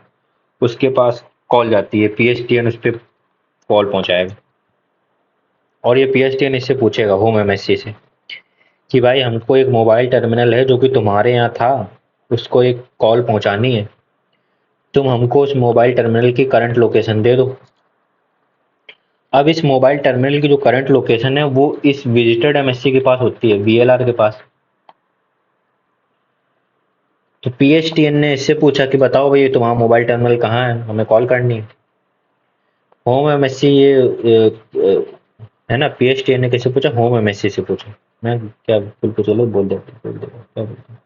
उसके पास कॉल जाती है, पीएसटीएन उस पर कॉल पहुंचाएगा और ये पीएसटीएन इससे पूछेगा होम एमएससी से कि भाई हमको एक मोबाइल टर्मिनल है जो कि तुम्हारे यहाँ था, उसको एक कॉल पहुंचानी है, तुम हमको उस मोबाइल टर्मिनल की करंट लोकेशन दे दो। अब इस मोबाइल टर्मिनल की जो करंट लोकेशन है वो इस विजिटेड एमएससी के पास होती है, वीएलआर के पास। तो पीएसटीएन ने इससे पूछा कि बताओ भाई तुम्हारा मोबाइल टर्मिनल कहाँ है, हमें कॉल करनी है। होम एमएससी है ना, पीएसटीएन ने कैसे पूछा, होम एमएससी से पूछा। मैं क्या बिल्कुल, चलो बोल दे क्या बोलते हैं।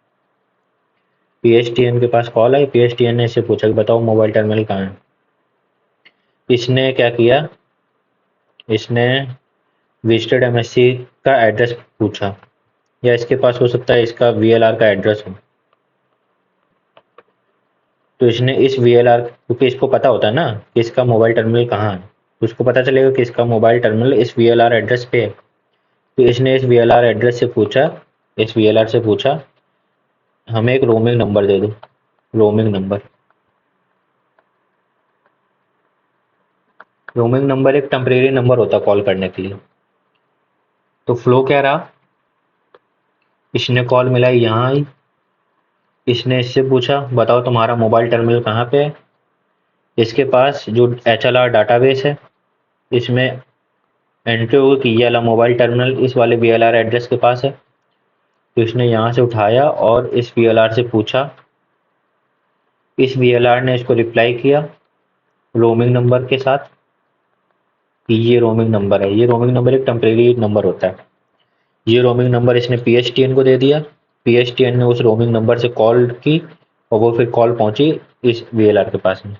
पीएसटीएन के पास कॉल आई, पीएसटीएन ने इससे पूछा कि बताओ मोबाइल टर्मिनल कहाँ है। इसने क्या किया, इसने विजिटेड एमएससी का एड्रेस पूछा, या इसके पास हो सकता है इसका वीएलआर का एड्रेस हो। तो इसने इस वीएलआर, क्योंकि इसको पता होता है ना कि इसका मोबाइल टर्मिनल कहाँ है, तो उसको पता चलेगा कि इसका मोबाइल टर्मिनल इस वीएलआर एड्रेस पे है। तो इसने इस वीएलआर एड्रेस से पूछा, इस वीएलआर से पूछा हमें एक रोमिंग नंबर दे दो, रोमिंग नंबर। रोमिंग नंबर एक टेम्परेरी नंबर होता है कॉल करने के लिए। तो फ्लो क्या रहा, इसने कॉल मिलाई यहाँ आई, इसने इससे पूछा बताओ तुम्हारा मोबाइल टर्मिनल कहाँ पे है। इसके पास जो एचएलआर डाटाबेस है इसमें एंट्री होगी कि ये वाला मोबाइल टर्मिनल इस वाले वीएलआर एड्रेस के पास है। तो इसने यहाँ से उठाया और इस वीएलआर से पूछा, इस वीएलआर ने इसको रिप्लाई किया रोमिंग नंबर के साथ कि ये रोमिंग नंबर है। ये रोमिंग नंबर एक टेम्परेरी नंबर होता है। ये रोमिंग नंबर इसने पीएसटीएन को दे दिया, पीएसटीएन ने उस रोमिंग नंबर से कॉल की और वो फिर कॉल पहुंची इस वीएलआर के पास में,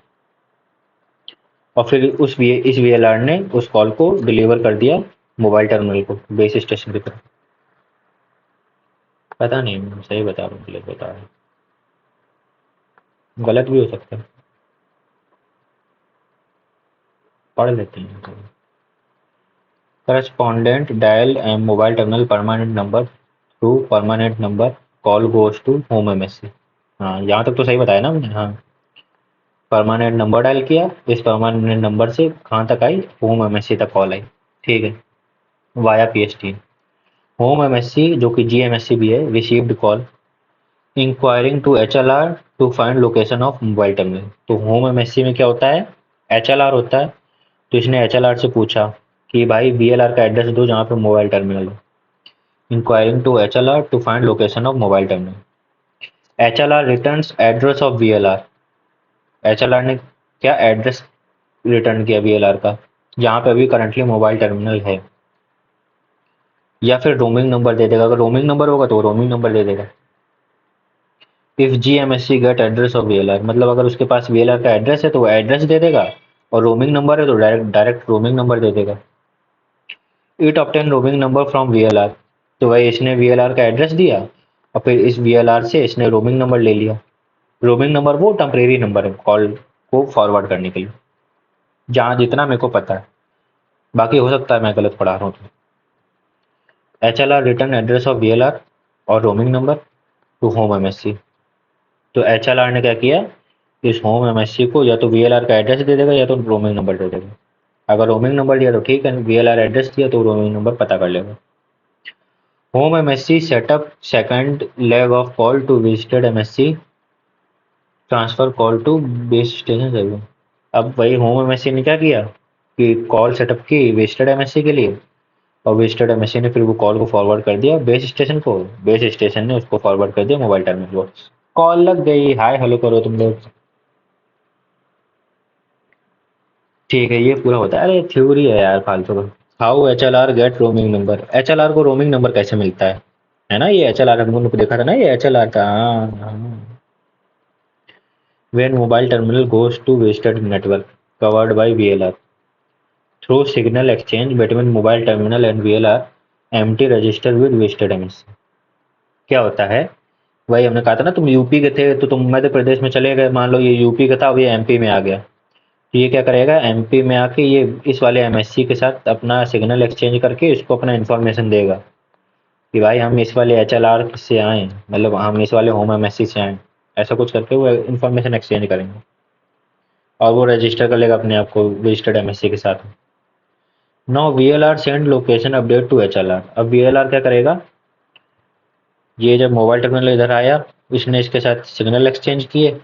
और फिर इस वीएलआर ने उस कॉल को डिलीवर कर दिया मोबाइल टर्मिनल को बेस स्टेशन की तरफ। पता नहीं, मैं सही बता रहा हूँ गलत बता रहा हूँ, गलत भी हो सकता है, पढ़ लेते हैं। Correspondent dial M mobile terminal permanent number through permanent number call goes to home MSC. हाँ यहाँ तक तो सही बताया ना हमने। हाँ, परमानेंट नंबर डायल किया, इस परमानेंट नंबर से कहाँ तक आई, होम एमएससी तक कॉल आई। ठीक है, वाया पीएसटी। होम एमएससी जो कि जीएमएससी भी है, received call inquiring to HLR to find location of mobile terminal. तो होम एमएससी में क्या होता है, एचएलआर होता है। तो इसने एचएलआर से पूछा कि भाई वीएलआर का एड्रेस दो जहाँ पे मोबाइल टर्मिनल हो। Inquiring to HLR to find location of mobile terminal. HLR returns address of VLR. HLR ने क्या एड्रेस रिटर्न किया वीएलआर का, जहाँ पे अभी करंटली मोबाइल टर्मिनल है। या फिर रोमिंग नंबर दे देगा, अगर रोमिंग नंबर होगा तो रोमिंग नंबर दे देगा। If GMSC gate address of VLR, मतलब अगर उसके पास वीएलआर का एड्रेस है तो वो एड्रेस दे देगा, और रोमिंग नंबर है तो डायरेक्ट रोमिंग नंबर दे देगा। It obtain roaming number from VLR. तो भाई इसने वीएलआर का एड्रेस दिया और फिर इस वीएलआर से इसने रोमिंग नंबर ले लिया। रोमिंग नंबर वो टेम्परेरी नंबर है कॉल को फॉरवर्ड करने के लिए, जहाँ जितना मेरे को पता है, बाकी हो सकता है मैं गलत पढ़ा रहा हूँ। तो HLR return address of VLR और roaming number two home MSc. तो एचएलआर ने क्या किया, इस होम एमएससी को या तो वीएलआर का एड्रेस दे देगा या तो रोमिंग नंबर दे देगा। अगर रोमिंग नंबर दिया तो ठीक है, वीएलआर एड्रेस दिया तो रोमिंग नंबर पता कर लेगा। Home MSC setup second leg of call to visited MSC transfer call to base station server. अब वही होम एमएससी ने क्या किया कि कॉल सेटअप की विजिटेड एमएससी के लिए, और विजिटेड एमएससी ने फिर वो कॉल को फॉरवर्ड कर दिया बेस स्टेशन को, बेस स्टेशन ने उसको फॉरवर्ड कर दिया मोबाइल टर्मिनल को। कॉल लग गई, हाय हेलो करो तुम लोग। ठीक है, ये पूरा होता है। अरे थ्योरी है यार फालतू का। How HLR get roaming number, HLR को रोमिंग नंबर कैसे मिलता है ना, ये एचएलआर हम लोगों को देखा था ना, ये एचएलआर का। हाँ, when mobile terminal goes to visited network covered by VLR through signal exchange between mobile terminal and VLR MT register with visited MSC. क्या होता है, वही हमने कहा था ना, तुम यूपी के थे तो तुम मध्य प्रदेश में चले गए, मान लो ये यूपी का था, अब ये एमपी में आ गया। तो ये क्या करेगा, एमपी में आके ये इस वाले एमएससी के साथ अपना सिग्नल एक्सचेंज करके इसको अपना इन्फॉर्मेशन देगा। कि भाई हम इस वाले HLR से आए, मतलब हम इस वाले होम MSC से आए, ऐसा कुछ करके वो इन्फॉर्मेशन एक्सचेंज करेंगे और वो रजिस्टर कर लेगा अपने आप को रजिस्टर्ड MSC के साथ। Now VLR send location update to HLR। अब VLR क्या करेगा, ये जब मोबाइल टर्मिनल इधर आया, इसने इसके साथ सिग्नल एक्सचेंज किए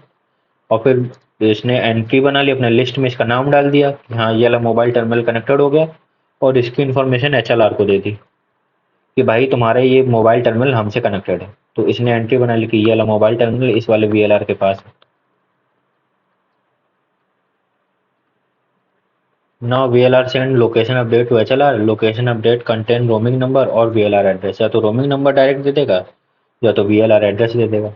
और फिर इसने एंट्री बना ली अपने लिस्ट में, इसका नाम डाल दिया कि हाँ ये वाला मोबाइल टर्मिनल कनेक्टेड हो गया, और इसकी इन्फॉर्मेशन HLR को दे दी कि भाई तुम्हारा ये मोबाइल टर्मिनल हमसे कनेक्टेड है। तो इसने एंट्री बना ली कि ये वाला मोबाइल टर्मिनल इस वाले VLR के पास है। Now VLR send location update to HLR। Location update contain roaming number और VLR एड्रेस। या तो रोमिंग नंबर डायरेक्ट दे देगा या तो VLR एड्रेस दे देगा।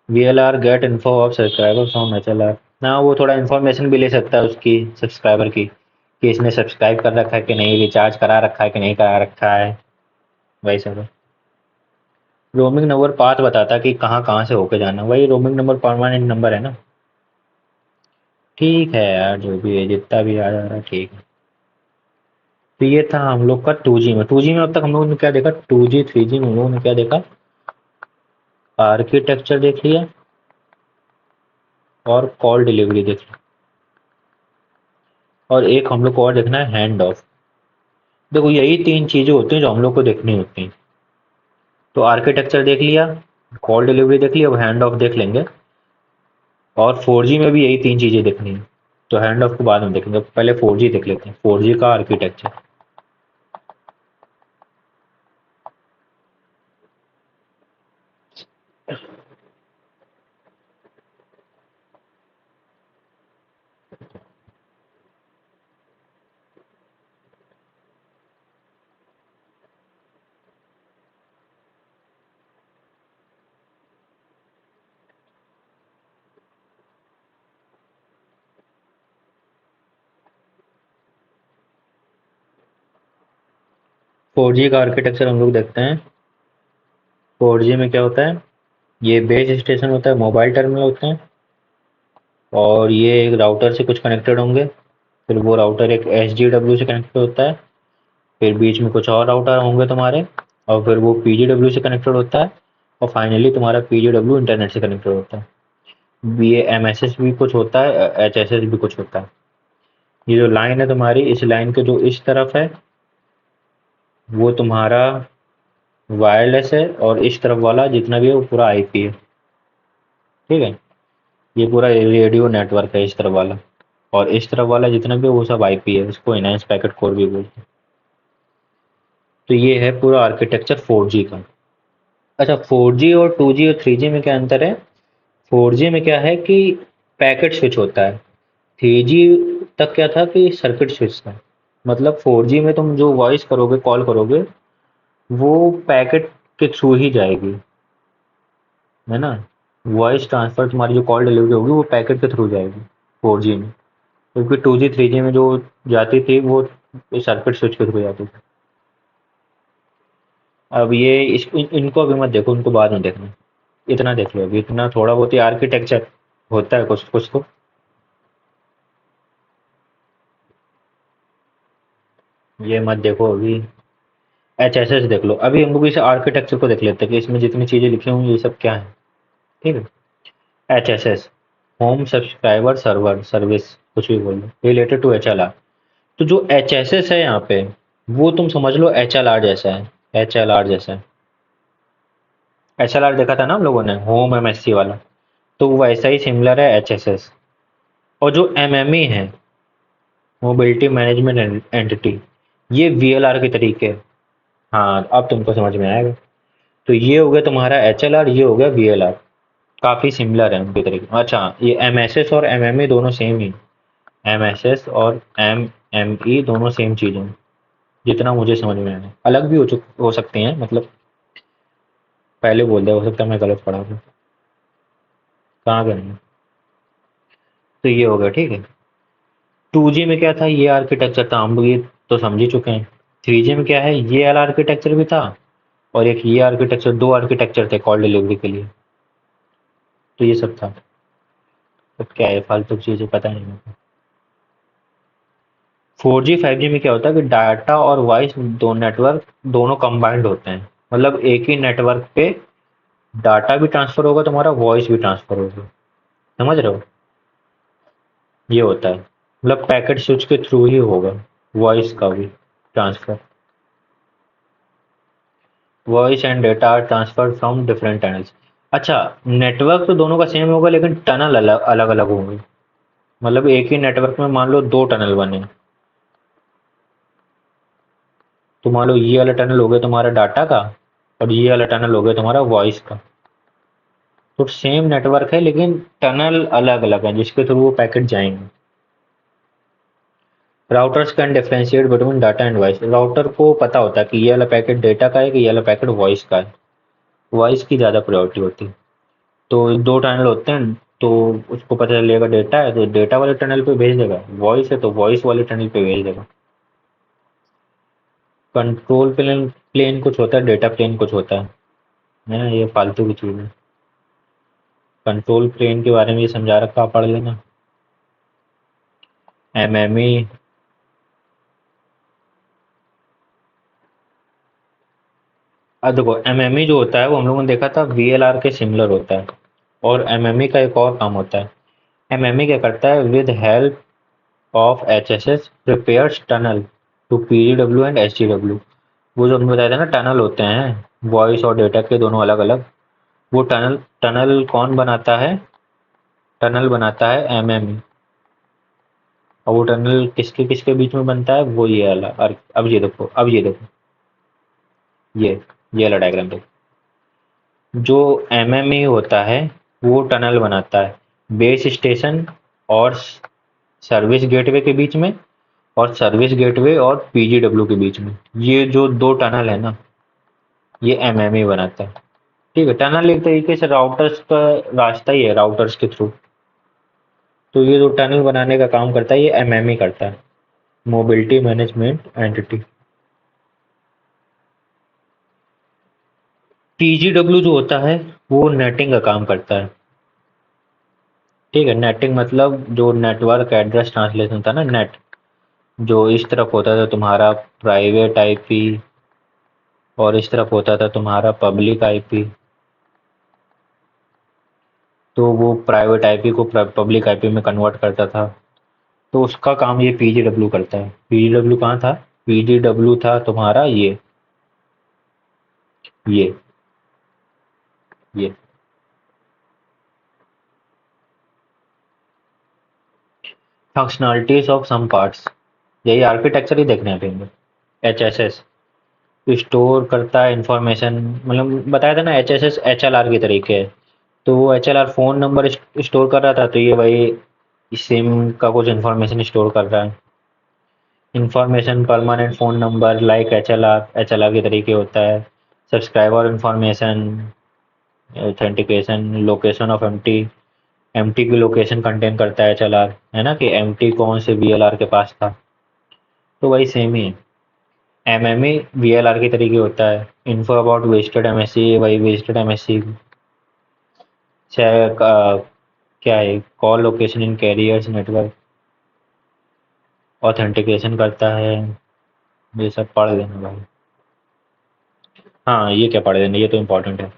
VLR get info of subscriber from HLR। ना वो थोड़ा इन्फॉर्मेशन भी ले सकता है उसकी सब्सक्राइबर की, कि इसने सब्सक्राइब कर रखा है कि नहीं, रिचार्ज करा रखा है कि नहीं करा रखा है, वही सब। रोमिंग नंबर पाथ बताता है कि कहाँ कहाँ से होके जाना। वही रोमिंग नंबर परमानेंट नंबर है ना। ठीक है यार, जो भी है जितना भी आ जा रहा है ठीक है। तो ये था हम लोग का 2G में। 2G में अब तक हम लोगों ने क्या देखा, 2G 3G में हम लोगों ने क्या देखा, आर्किटेक्चर देख लिया और कॉल डिलीवरी देख ली, और एक हम लोग को और देखना है हैंड ऑफ। देखो यही तीन चीजें होती हैं जो हम लोग को देखनी होती हैं। तो आर्किटेक्चर देख लिया, कॉल डिलीवरी देख लिया, अब हैंड ऑफ देख लेंगे। और 4G में भी यही तीन चीजें देखनी है, तो हैंड ऑफ को बाद में देखेंगे, पहले 4G देख लेते हैं, 4G का आर्किटेक्चर। 4G का आर्किटेक्चर हम लोग देखते हैं। 4G में क्या होता है, ये बेस स्टेशन होता है, मोबाइल टर्मिनल होते हैं, और ये एक राउटर से कुछ कनेक्टेड होंगे। फिर वो राउटर एक SGW से कनेक्टेड होता है, फिर बीच में कुछ और राउटर होंगे तुम्हारे, और फिर वो PGW से कनेक्टेड होता है, और फाइनली तुम्हारा PGW इंटरनेट से कनेक्टेड होता है। ये MSS भी कुछ होता है, HSS भी कुछ होता है। ये जो लाइन है तुम्हारी, इस लाइन के जो इस तरफ है वो तुम्हारा वायरलेस है, और इस तरफ वाला जितना भी है वो पूरा IP है। ठीक है, ये पूरा रेडियो नेटवर्क है इस तरफ वाला, और इस तरफ वाला जितना भी है वो सब IP है, इसको इनहांस पैकेट कोर भी बोलते हैं। तो ये है पूरा आर्किटेक्चर 4G का। अच्छा, 4G और 2G और 3G में क्या अंतर है। 4G में क्या है कि पैकेट स्विच होता है। 3G तक क्या था कि सर्किट स्विच था। मतलब 4G में तुम जो वॉइस करोगे, कॉल करोगे, वो पैकेट के थ्रू ही जाएगी, है ना। वॉइस ट्रांसफर, तुम्हारी जो कॉल डिलीवरी होगी वो पैकेट के थ्रू जाएगी 4G में। क्योंकि 2G 3G में जो जाती थी वो सर्किट स्विच के थ्रू जाती थी। अब ये इनको अभी मत देखो, उनको बाद में देखना। इतना देख लो अभी, इतना थोड़ा बहुत ही आर्किटेक्चर होता है कुछ कुछ तो। ये मत देखो अभी, HSS देख लो। अभी हम लोग इस आर्किटेक्चर को देख लेते हैं कि इसमें जितनी चीजें लिखी होंगी ये सब क्या है। ठीक है, HSS home subscriber server service, कुछ भी बोल लो, रिलेटेड टू HLR। तो जो HSS है यहाँ पे, वो तुम समझ लो HLR जैसा है। HLR जैसा है। HLR देखा था ना हम लोगों ने, होम MSC वाला, तो वैसा ही सिमिलर है HSS। और जो MME है, मोबिलिटी मैनेजमेंट एंटिटी, ये VLR के तरीके है। हाँ, अब तुमको समझ में आएगा। तो ये हो गया तुम्हारा HLR, ये हो गया VLR। काफी सिमिलर है उनके तरीके। अच्छा, ये MSS और MME दोनों सेम ही। MSS और MME दोनों सेम चीजें हैं, जितना मुझे समझ में आया। अलग भी हो सकते हैं, मतलब पहले बोल दिया, हो सकता है मैं गलत पढ़ा दूँ। कहाँ गए हैं? तो ये हो गया, ठीक है। 2G में क्या था, ये आर्किटेक्चर था, हम लोग ये तो समझ ही चुके हैं। 3G में क्या है, ये वाला आर्किटेक्चर भी था, और एक ये आर्किटेक्चर, दो आर्किटेक्चर थे कॉल डिलीवरी के लिए। तो ये सब था। तो क्या है, फालतू चीजें पता नहीं मेरे को। 4G 5G में क्या होता है कि डाटा और वॉइस दो नेटवर्क दोनों कंबाइंड होते हैं। मतलब एक ही नेटवर्क पे डाटा भी ट्रांसफर होगा, तुम्हारा वॉइस भी ट्रांसफर होगा। समझ रहे हो? ये होता है, मतलब पैकेट स्विच के थ्रू ही होगा वॉइस का भी transfer. Voice and data are transfer from different tunnels. अच्छा, नेटवर्क तो दोनों का सेम होगा लेकिन टनल अलग अलग अलग होंगे। मतलब एक ही नेटवर्क में मान लो दो टनल बने, तो मान लो ये वाला टनल हो गया तुम्हारा डाटा का, और ये वाला टनल हो गया तुम्हारा वॉइस का। तो सेम नेटवर्क है लेकिन टनल अलग अलग है जिसके थ्रू वो पैकेट जाएंगे। Routers can differentiate between data and voice. Router को पता होता है कि ये वाला पैकेट डेटा का है कि ये वाला पैकेट वॉइस का है। वॉइस की ज़्यादा प्रायोरिटी होती है। तो दो टनल होते हैं, तो उसको पता चलेगा डेटा है तो डेटा वाले टनल पे भेज देगा, वॉइस है तो वॉइस वाले टनल पे भेज देगा। कंट्रोल प्लेन प्लेन कुछ होता है, डेटा प्लेन कुछ होता है ना, ये फालतू की चीज़ है। कंट्रोल प्लेन के बारे में ये समझा रखा, पढ़ लेना। एमएमई। अब देखो, एमएमई जो होता है वो हम लोगों ने देखा था वीएलआर के सिमिलर होता है। और एमएमई का एक और काम होता है। एमएमई क्या करता है, with help of HSS prepares tunnel to PW and HW. वो जो हमने बताया था ना, टनल होते हैं वॉइस और डेटा के दोनों अलग अलग। वो टनल टनल कौन बनाता है? टनल बनाता है एमएमई। और वो टनल किसके किसके बीच में बनता है? वो ये वाला। और अब ये देखो, अब ये देखो, ये वाला डायग्राम देखो। जो एमएमई होता है वो टनल बनाता है बेस स्टेशन और सर्विस गेटवे के बीच में, और सर्विस गेटवे और पीजीडब्ल्यू के बीच में। ये जो दो टनल है ना, ये एमएमई बनाता है। ठीक है, टनल एक तरीके से राउटर्स का रास्ता ही है, राउटर्स के थ्रू। तो ये जो टनल बनाने का काम करता है ये एमएमई करता है, मोबिलिटी मैनेजमेंट एंटिटी। पीजीडब्ल्यू जो होता है वो नेटिंग का काम करता है। ठीक है, नेटिंग मतलब जो नेटवर्क एड्रेस ट्रांसलेशन था ना, नेट, जो इस तरफ होता था तुम्हारा प्राइवेट आईपी, और इस तरफ होता था तुम्हारा पब्लिक आईपी। तो वो प्राइवेट आईपी को पब्लिक आईपी में कन्वर्ट करता था। तो उसका काम ये पीजीडब्ल्यू करता है। पीजीडब्ल्यू कहाँ था? पीजीडब्ल्यू था तुम्हारा ये ये फंक्शनलिटीज ऑफ सम पार्ट्स। यही आर्किटेक्चर ही देखने हैं। एचएसएस स्टोर करता है इंफॉर्मेशन, मतलब बताया था ना, एचएसएस एचएलआर की तरीके है। तो वो एचएलआर फोन नंबर स्टोर कर रहा था, तो ये वही सिम का कुछ इंफॉर्मेशन स्टोर कर रहा है। Information permanent phone number like HLR के तरीके होता है। Subscriber information, authentication, location of MT. MT की लोकेशन कंटेन करता है एचएलआर, है ना, कि एमटी कौन से वीएलआर के पास था। तो वही सेम ही है। एमएमई वीएलआर के तरीके होता है। इन्फो अबाउट वेस्टेड एमएससी, वही वेस्टेड एमएससी। क्या है, call location in carriers network. Authentication करता है। ये सब पढ़ लेना भाई। हाँ, ये क्या पढ़ लेना, ये तो इम्पोर्टेंट है।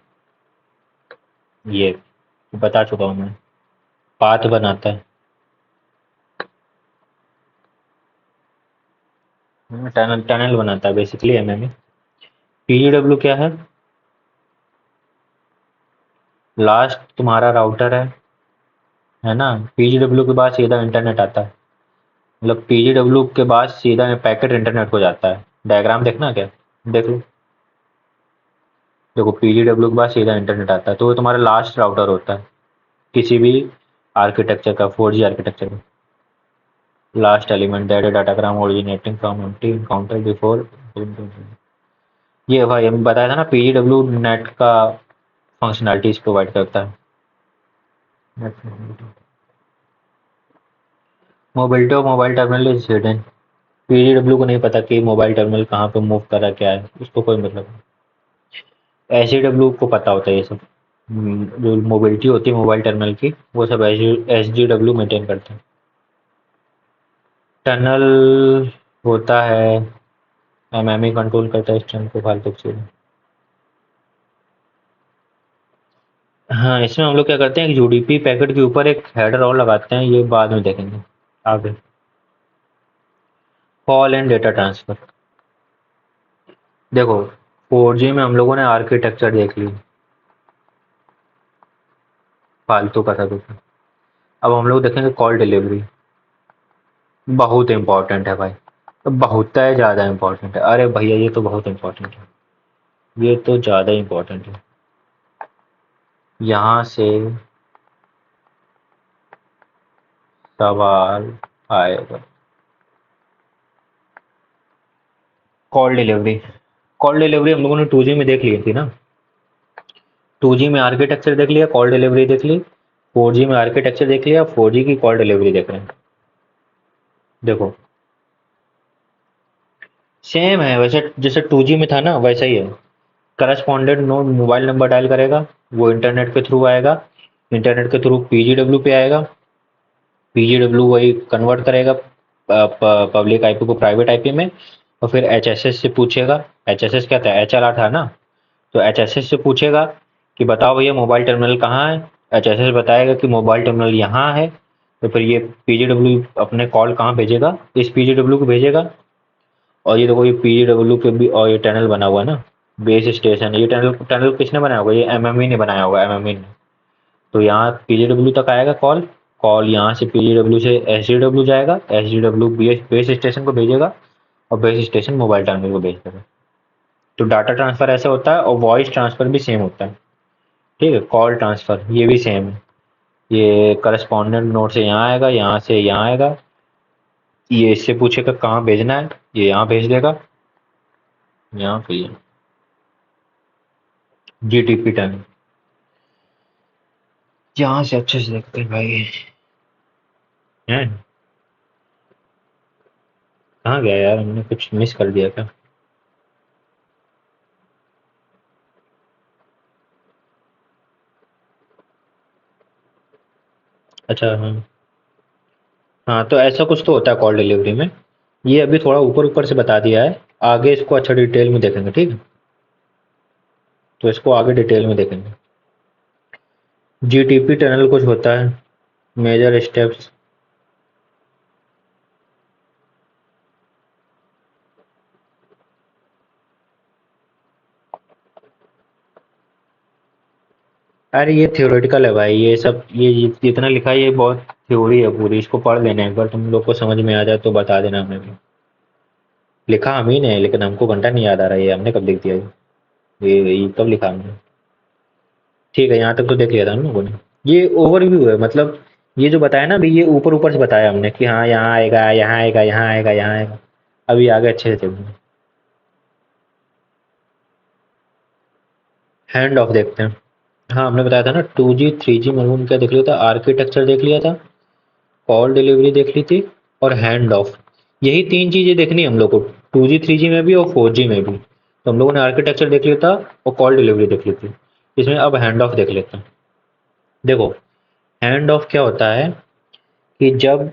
ये बता चुका हूँ मैं। पाथ बनाता है। टनल टनल बनाता है बेसिकली एमएमई। पीजीडब्ल्यू क्या है? लास्ट तुम्हारा राउटर है ना। पीजीडब्ल्यू के बाद सीधा इंटरनेट आता है। मतलब पीजीडब्ल्यू के बाद सीधा पैकेट इंटरनेट को जाता है। डायग्राम देखना क्या? देख लो। देखो, पीजीडब्ल्यू के बाद सीधा इंटरनेट आता है, तो वो तुम्हारा लास्ट राउटर होता है किसी भी आर्किटेक्चर का, 4G आर्किटेक्चर का। Last element that datagram originating from empty encounter before. ये भाई हम बताया था ना, पीजीडब्ल्यू नेट का फंक्शनैलिटीज प्रोवाइड करता है। Mobility of mobile terminal is hidden. PW को नहीं पता कि मोबाइल टर्मिनल कहाँ पे मूव कर रहा है, क्या है, उसको कोई मतलब नहीं। एचडब्ल्यू को पता होता है ये सब। जो मोबिलिटी होती है मोबाइल टर्मिनल की, वो सब एचडब्ल्यू मेंटेन करते हैं। टनल होता है, एमएमई कंट्रोल करता है इस टनल को, फालतू की चीज़। हाँ, इसमें हम लोग क्या करते हैं, एक यूडीपी पैकेट के ऊपर एक हेडर और लगाते हैं, ये बाद में देखेंगे आगे। Call and data transfer. देखो, 4G में हम लोगों ने आर्किटेक्चर देख ली, फालतू का था कुछ। अब हम लोग देखेंगे कॉल डिलीवरी। बहुत इंपॉर्टेंट है भाई, बहुत है, ज़्यादा इंपॉर्टेंट है। अरे भैया ये तो बहुत इंपॉर्टेंट है, ये तो ज़्यादा इंपॉर्टेंट है। यहाँ से सवाल आएगा, कॉल डिलीवरी। कॉल डिलीवरी हम लोगों ने 2G में देख ली थी ना। 2G में आर्किटेक्चर देख लिया, कॉल डिलीवरी देख ली। 4G में आर्किटेक्चर देख लिया, 4G की कॉल डिलीवरी देख रहे हैं। देखो, सेम है वैसे, जैसे 2G में था ना वैसा ही है। Correspondent node mobile number dial करेगा, वो इंटरनेट के थ्रू आएगा, इंटरनेट के थ्रू पीजीडब्ल्यू पे आएगा, पीजीडब्ल्यू वही कन्वर्ट करेगा पब्लिक आईपी को प्राइवेट आईपी में, और फिर एचएसएस से पूछेगा। एचएसएस क्या था, एचएलआर था ना, तो एचएसएस से पूछेगा कि बताओ भैया मोबाइल टर्मिनल कहाँ है। एचएसएस बताएगा कि मोबाइल टर्मिनल यहाँ है, तो फिर ये पीजीडब्ल्यू अपने कॉल कहाँ भेजेगा, इस पीजीडब्ल्यू को भेजेगा। और ये देखो, ये पीजीडब्ल्यू पे भी और ये टनल बना हुआ है ना, बेस स्टेशन। ये टनल टनल किसने बनाया होगा, ये एमएमई ने बनाया होगा, एमएमई ने। तो यहाँ पीजीडब्ल्यू तक आएगा कॉल, कॉल यहाँ से पीजीडब्ल्यू से एसडीडब्ल्यू जाएगा, एसडीडब्ल्यू बेस स्टेशन को भेजेगा, और बेस स्टेशन मोबाइल टर्मिनल को भेज देगा। तो डाटा ट्रांसफर ऐसे होता है, और वॉइस ट्रांसफर भी सेम होता है। ठीक है, कॉल ट्रांसफर ये भी सेम है। ये करस्पॉन्डेंट नोड से यहाँ आएगा, यहाँ से यहाँ आएगा, ये इससे पूछेगा कहाँ भेजना है, ये यहाँ भेज देगा, यहाँ पे जीटीपी टर्मिनल। यहाँ से अच्छे से देखते हैं भाई, हैं कहाँ गया यार, हमने कुछ मिस कर दिया क्या? अच्छा हाँ। हाँ, तो ऐसा कुछ तो होता है कॉल डिलीवरी में। ये अभी थोड़ा ऊपर ऊपर से बता दिया है, आगे इसको अच्छा डिटेल में देखेंगे, ठीक है। तो इसको आगे डिटेल में देखेंगे। जीटीपी टनल कुछ होता है, मेजर स्टेप्स। अरे ये थ्योरेटिकल है भाई, ये सब ये जितना लिखा है ये बहुत थ्योरी है पूरी, इसको पढ़ लेना एक बार, तुम लोग को समझ में आ जाए तो बता देना हमें भी। लिखा हम ही ने, लेकिन हमको घंटा नहीं याद आ रहा है, ये हमने कब लिख दिया ये कब लिखा हमने। ठीक है, यहाँ तक तो देख लिया था हम लोगों ने। ये ओवरव्यू है, मतलब ये जो बताया ना अभी, ये ऊपर ऊपर से बताया हमने कि हाँ यहाँ आएगा, यहाँ आएगा, यहाँ आएगा, यहाँ आएगा। अभी आगे अच्छे से देखो। हैंड ऑफ देखते हैं। हाँ, हमने बताया था ना 2G 3G में हमने क्या देख लिया था, आर्किटेक्चर देख लिया था, कॉल डिलीवरी देख ली थी, और हैंड ऑफ। यही तीन चीजें देखनी है हम लोग को, 2G 3G में भी और 4G में भी। तो हम लोगों ने आर्किटेक्चर देख लिया था, और कॉल डिलीवरी देख ली थी। इसमें अब हैंड ऑफ देख लेते हैं। देखो, हैंड ऑफ क्या होता है कि जब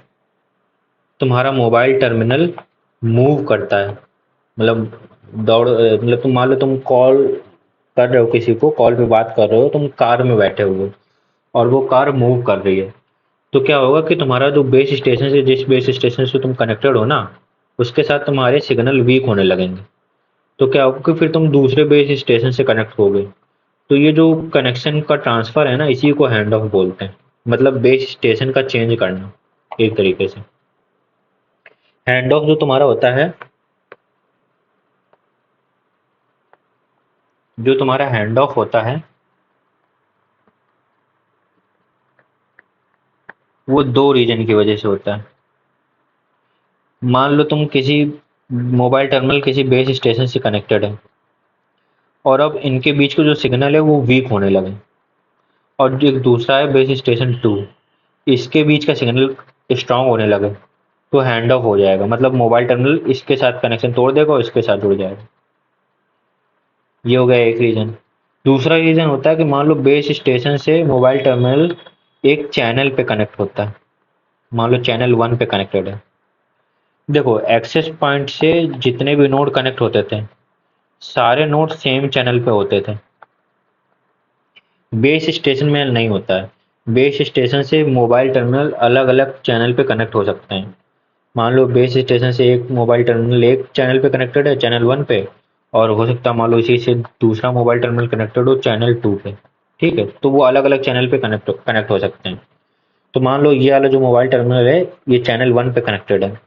तुम्हारा मोबाइल टर्मिनल मूव करता है, मतलब मतलब तुम मान लो तुम कॉल कर रहे हो किसी को, कॉल पे बात कर रहे हो, तुम कार में बैठे हुए हो, और वो कार मूव कर रही है। तो क्या होगा कि तुम्हारा जो बेस स्टेशन से, जिस बेस स्टेशन से तुम कनेक्टेड हो ना, उसके साथ तुम्हारे सिग्नल वीक होने लगेंगे। तो क्या होगा कि फिर तुम दूसरे बेस स्टेशन से कनेक्ट हो गए। तो ये जो कनेक्शन का ट्रांसफर है ना, इसी को हैंड ऑफ बोलते हैं। मतलब बेस स्टेशन का चेंज करना, एक तरीके से। हैंड ऑफ जो तुम्हारा होता है, जो तुम्हारा हैंड ऑफ होता है, वो दो रीजन की वजह से होता है। मान लो तुम किसी मोबाइल टर्मिनल किसी बेस स्टेशन से कनेक्टेड है, और अब इनके बीच का जो सिग्नल है वो वीक होने लगे, और जो एक दूसरा है बेस स्टेशन 2, इसके बीच का सिग्नल स्ट्रांग होने लगे, तो हैंड ऑफ हो जाएगा। मतलब मोबाइल टर्मिनल इसके साथ कनेक्शन तोड़ देगा और इसके साथ जुड़ जाएगा। ये हो गया एक रीजन। दूसरा रीजन होता है कि मान लो बेस स्टेशन से मोबाइल टर्मिनल एक चैनल पे कनेक्ट होता है, मान लो चैनल 1 पे कनेक्टेड है। देखो, एक्सेस पॉइंट से जितने भी नोड कनेक्ट होते थे, सारे नोड सेम चैनल पे होते थे। बेस स्टेशन में नहीं होता है। बेस स्टेशन से मोबाइल टर्मिनल अलग अलग चैनल पे कनेक्ट हो सकते हैं। मान लो बेस स्टेशन से एक मोबाइल टर्मिनल एक चैनल पे कनेक्टेड है, चैनल 1 पे, और हो सकता है मान लो इसी से दूसरा मोबाइल टर्मिनल कनेक्टेड हो चैनल 2 पे। ठीक है, तो वो अलग अलग चैनल पे कनेक्ट हो सकते हैं। तो मान लो ये वाला जो मोबाइल टर्मिनल है ये चैनल 1 पे कनेक्टेड है,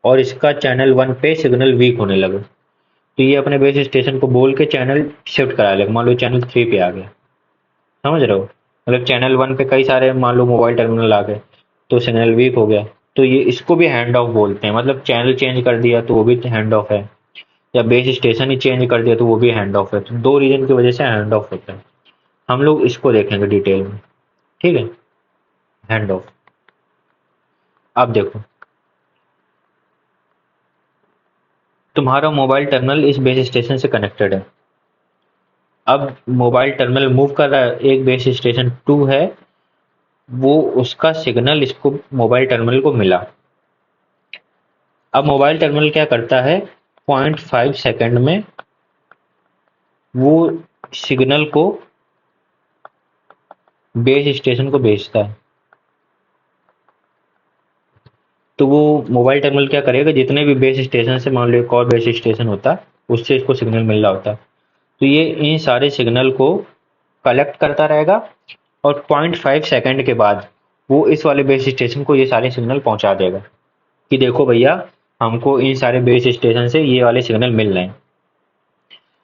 और इसका चैनल 1 पे सिग्नल वीक होने लगे, तो ये अपने बेस स्टेशन को बोल के चैनल शिफ्ट करा लेगा। मान लो चैनल 3 पे आ गया, समझ रहे हो? मतलब चैनल 1 पे कई सारे मान लो मोबाइल टर्मिनल आ गए, तो सिग्नल वीक हो गया, तो ये इसको भी हैंड ऑफ बोलते हैं। मतलब चैनल चेंज कर दिया तो वो भी हैंड ऑफ है, या बेस स्टेशन ही चेंज कर दिया तो वो भी हैंड ऑफ है। तो दो रीजन की वजह से हैंड ऑफ होता है। हम लोग इसको देखेंगे डिटेल में। ठीक है, हैंड ऑफ। अब देखो, तुम्हारा मोबाइल टर्मिनल इस बेस स्टेशन से कनेक्टेड है। अब मोबाइल टर्मिनल मूव कर रहा है, एक बेस स्टेशन 2 है, वो उसका सिग्नल इसको मोबाइल टर्मिनल को मिला। अब मोबाइल टर्मिनल क्या करता है, 0.5 सेकंड में वो सिग्नल को बेस स्टेशन को भेजता है। तो वो मोबाइल टर्मिनल क्या करेगा, जितने भी बेस स्टेशन से, मान लो एक और बेस स्टेशन होता, उससे इसको सिग्नल मिल रहा होता, तो ये इन सारे सिग्नल को कलेक्ट करता रहेगा, और 0.5 सेकंड के बाद वो इस वाले बेस स्टेशन को ये सारे सिग्नल पहुंचा देगा कि देखो भैया, हमको इन सारे बेस स्टेशन से ये वाले सिग्नल मिल रहे हैं।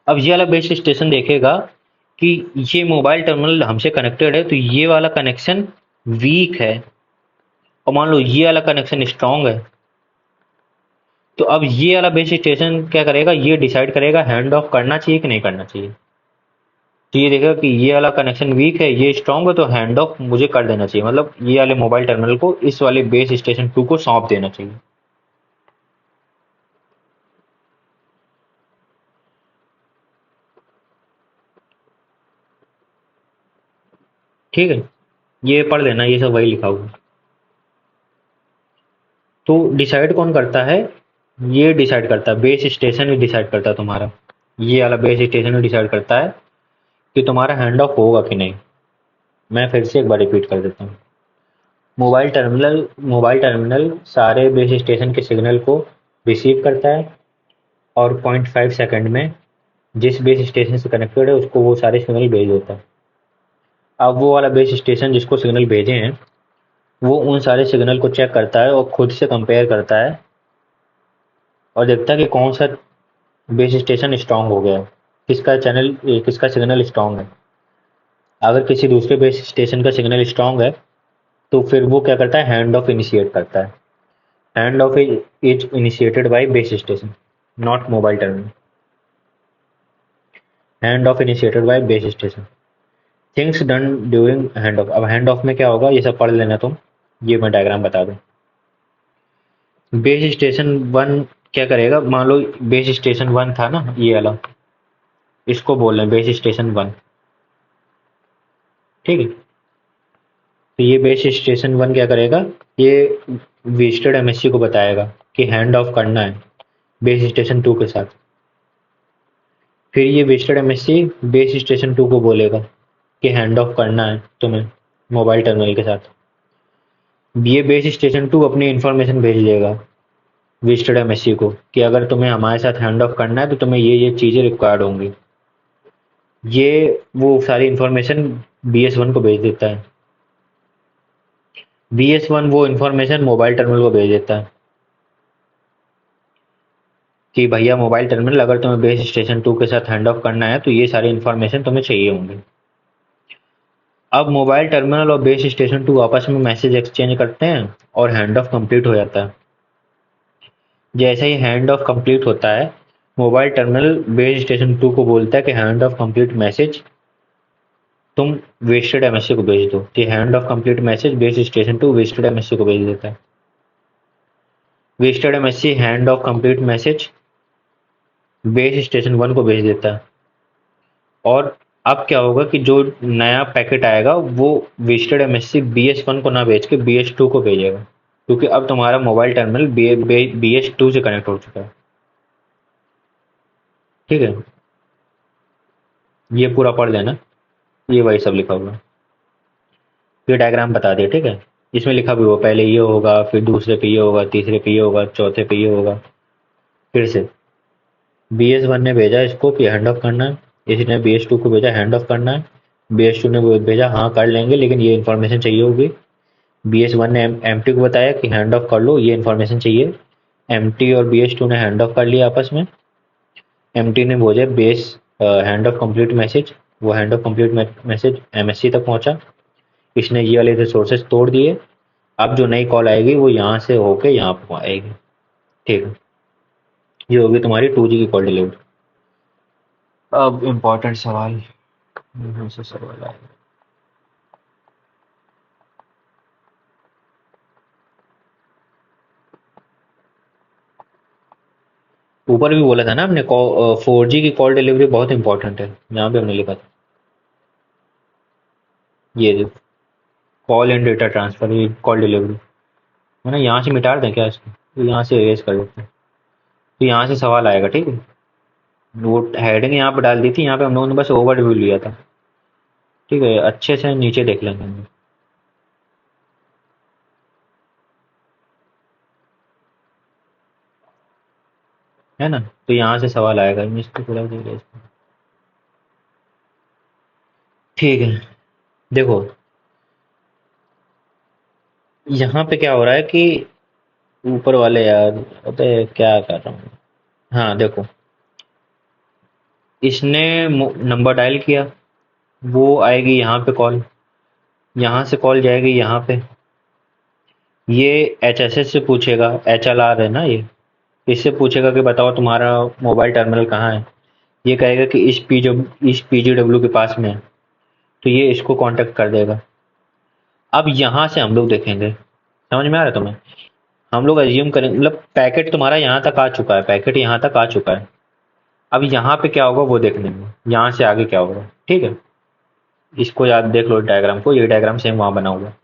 अब ये वाला बेस स्टेशन देखेगा कि ये मोबाइल टर्मिनल हमसे कनेक्टेड है, तो ये वाला कनेक्शन वीक है, और मान लो ये वाला कनेक्शन स्ट्रांग है, तो अब ये वाला बेस स्टेशन क्या करेगा, ये डिसाइड करेगा हैंड ऑफ करना चाहिए कि नहीं करना चाहिए। तो ये देखेगा कि ये वाला कनेक्शन वीक है, ये स्ट्रांग है, तो हैंड ऑफ मुझे कर देना चाहिए, मतलब ये वाले मोबाइल टर्मिनल को इस वाले बेस स्टेशन 2 को सौंप देना चाहिए। ठीक है, ये पढ़ लेना, ये सब वही लिखा हुआ है। तो डिसाइड कौन करता है, ये डिसाइड करता है, बेस स्टेशन ही डिसाइड करता है तुम्हारा। ये वाला बेस स्टेशन ही डिसाइड करता है कि तुम्हारा हैंड ऑफ होगा कि नहीं। मैं फिर से एक बार रिपीट कर देता हूँ। मोबाइल टर्मिनल सारे बेस स्टेशन के सिग्नल को रिसीव करता है, और 0.5 सेकंड में जिस बेस स्टेशन से कनेक्टेड है उसको वो सारे सिग्नल भेज देता है। अब वो वाला बेस स्टेशन जिसको सिग्नल भेजे हैं, वो उन सारे सिग्नल को चेक करता है और खुद से कंपेयर करता है, और देखता है कि कौन सा बेस स्टेशन स्ट्रांग हो गया है, किसका सिग्नल स्ट्रांग है। अगर किसी दूसरे बेस स्टेशन का सिग्नल स्ट्रांग है, तो फिर वो क्या करता है, हैंड ऑफ इनिशिएट करता है। Hand of is initiated by base station, not mobile terminal. Hand of initiated by base station, things done during hand of. अब हैंड ऑफ में क्या होगा ये सब पढ़ लेना तुम, ये मैं डायग्राम बता दूं। बेस स्टेशन 1 क्या करेगा, मान लो बेस स्टेशन 1 था ना ये वाला, इसको बोल रहे हैं बेस स्टेशन 1। ठीक है, तो ये बेस स्टेशन 1 क्या करेगा, ये विजिटेड एमएससी को बताएगा कि हैंड ऑफ करना है बेस स्टेशन 2 के साथ। फिर ये विजिटेड एमएससी बेस स्टेशन 2 को बोलेगा कि हैंड ऑफ करना है तुम्हें मोबाइल टर्मिनल के साथ। ये बेस स्टेशन 2 अपनी इंफॉर्मेशन भेज देगा विजिटेड एमएससी को कि अगर तुम्हें हमारे साथ हैंड ऑफ करना है तो तुम्हें ये चीज़ें रिक्वायर्ड होंगी। ये वो सारी इंफॉर्मेशन BS1 को भेज देता है। BS1 वो इंफॉर्मेशन मोबाइल टर्मिनल को भेज देता है कि भैया मोबाइल टर्मिनल, अगर तुम्हें बेस स्टेशन 2 के साथ हैंड ऑफ करना है तो ये सारी इंफॉर्मेशन तुम्हें चाहिए होंगी। अब मोबाइल टर्मिनल और बेस स्टेशन 2 आपस में मैसेज एक्सचेंज करते हैं, और हैंड ऑफ कंप्लीट हो जाता है। जैसे ही हैंड ऑफ कंप्लीट होता है, मोबाइल टर्मिनल बेस स्टेशन 2 को बोलता है कि हैंड ऑफ कंप्लीट मैसेज तुम वेस्टेड एमएससी को भेज दो। कि hand off complete message base station 2 visited MSC को भेज देता है। Visited MSC hand off complete message base station 1 को भेज देता है। और अब क्या होगा कि जो नया पैकेट आएगा वो वेस्टेड एमएससी BS1 को ना भेज के BS2 को भेजेगा, क्योंकि अब तुम्हारा मोबाइल टर्मिनल BS2 से कनेक्ट हो चुका है। ठीक है, ये पूरा पढ़ लेना। ये वही सब लिखा हुआ है। ये डायग्राम बता दिया, ठीक है। इसमें लिखा भी हुआ, पहले ये होगा, फिर दूसरे पे ये होगा, तीसरे पे ये होगा, चौथे पे ये होगा। फिर से BS1 ने भेजा इसको कि हैंड ऑफ करना है, इसने BS2 को भेजा हैंड ऑफ करना है, BS2 ने भेजा हाँ कर लेंगे लेकिन ये इन्फॉर्मेशन चाहिए होगी। BS1 ने MT को बताया कि हैंड ऑफ कर लो, ये इन्फॉर्मेशन चाहिए। MT और BS2 ने हैंड ऑफ कर लिया आपस में। MT ने भेजा base hand off complete message, वो hand off complete message MSC तक पहुंचा। इसने ये वाले रिसोर्सेज तोड़ दिए। अब जो नई कॉल आएगी वो यहाँ से होके यहाँ पर आएगी, ठीक है। ये होगी तुम्हारी 2G की कॉल डिलीवरी। अब इम्पोर्टेंट सवाल यहाँ से सवाल आएगा। ऊपर भी बोला था ना हमने, 4G की कॉल डिलीवरी बहुत इंपॉर्टेंट है, यहाँ पे हमने लिखा था। ये कॉल एंड डेटा ट्रांसफर, ये कॉल डिलीवरी है ना। यहाँ से मिटा दें क्या इसको, तो यहाँ से इरेज कर देते हैं। तो यहाँ से सवाल आएगा, ठीक है। वो हेडिंग यहाँ पे डाल दी थी, यहाँ पे हम लोगों ने बस ओवरव्यू लिया था, ठीक है। अच्छे से नीचे देख लेंगे हम, है ना। तो यहाँ से सवाल आएगा, इसको थोड़ा erase कर। ठीक है, देखो यहाँ पे क्या हो रहा है कि ऊपर वाले यार, पता है क्या कर रहा हूँ। हाँ देखो, इसने नंबर डायल किया, वो आएगी यहाँ पे कॉल, यहाँ से कॉल जाएगी यहाँ पे। ये HSS से पूछेगा, HLR है ना ये, इससे पूछेगा कि बताओ तुम्हारा मोबाइल टर्मिनल कहाँ है। ये कहेगा कि इस PGW के पास में है, तो ये इसको कांटेक्ट कर देगा। अब यहाँ से हम लोग देखेंगे, समझ में आ रहा है तुम्हें। हम लोग एज्यूम करेंगे, मतलब पैकेट तुम्हारा यहाँ तक आ चुका है, पैकेट यहाँ तक आ चुका है। अब यहाँ पे क्या होगा वो देख लेंगे, यहाँ से आगे क्या होगा, ठीक है। इसको याद देख लो डायग्राम को, ये डायग्राम सेम वहां बना हुआ है।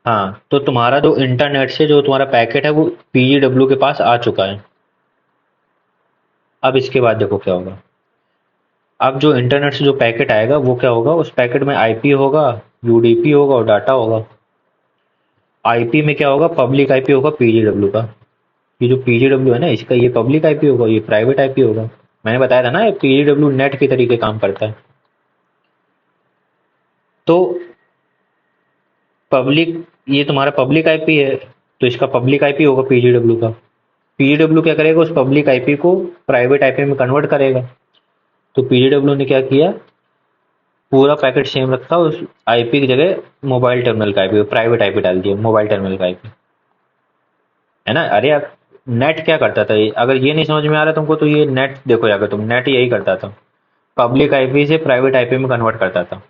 हाँ, तो तुम्हारा जो इंटरनेट से जो तुम्हारा पैकेट है वो PGW के पास आ चुका है। अब इसके बाद देखो क्या होगा। अब जो इंटरनेट से जो पैकेट आएगा वो क्या होगा, उस पैकेट में IP होगा, UDP होगा और डाटा होगा। IP में क्या होगा, पब्लिक IP होगा PGW का। ये जो PGW है ना, इसका ये पब्लिक IP होगा, ये प्राइवेट IP होगा। मैंने बताया था ना, ये PGW नेट के तरीके काम करता है। तो पब्लिक, ये तुम्हारा पब्लिक IP है, तो इसका पब्लिक IP होगा PGW का। PGW क्या करेगा, उस पब्लिक IP को प्राइवेट IP में कन्वर्ट करेगा। तो PGW ने क्या किया, पूरा पैकेट सेम रखा, उस IP की जगह मोबाइल टर्मिनल का IP, प्राइवेट IP डाल दिया, मोबाइल टर्मिनल का IP, है ना। अरे यार, नेट क्या करता था, अगर ये नहीं समझ में आ रहा तुमको तो ये नेट देखो जाकर तुम, नेट यही करता था, पब्लिक IP से प्राइवेट IP में कन्वर्ट करता था।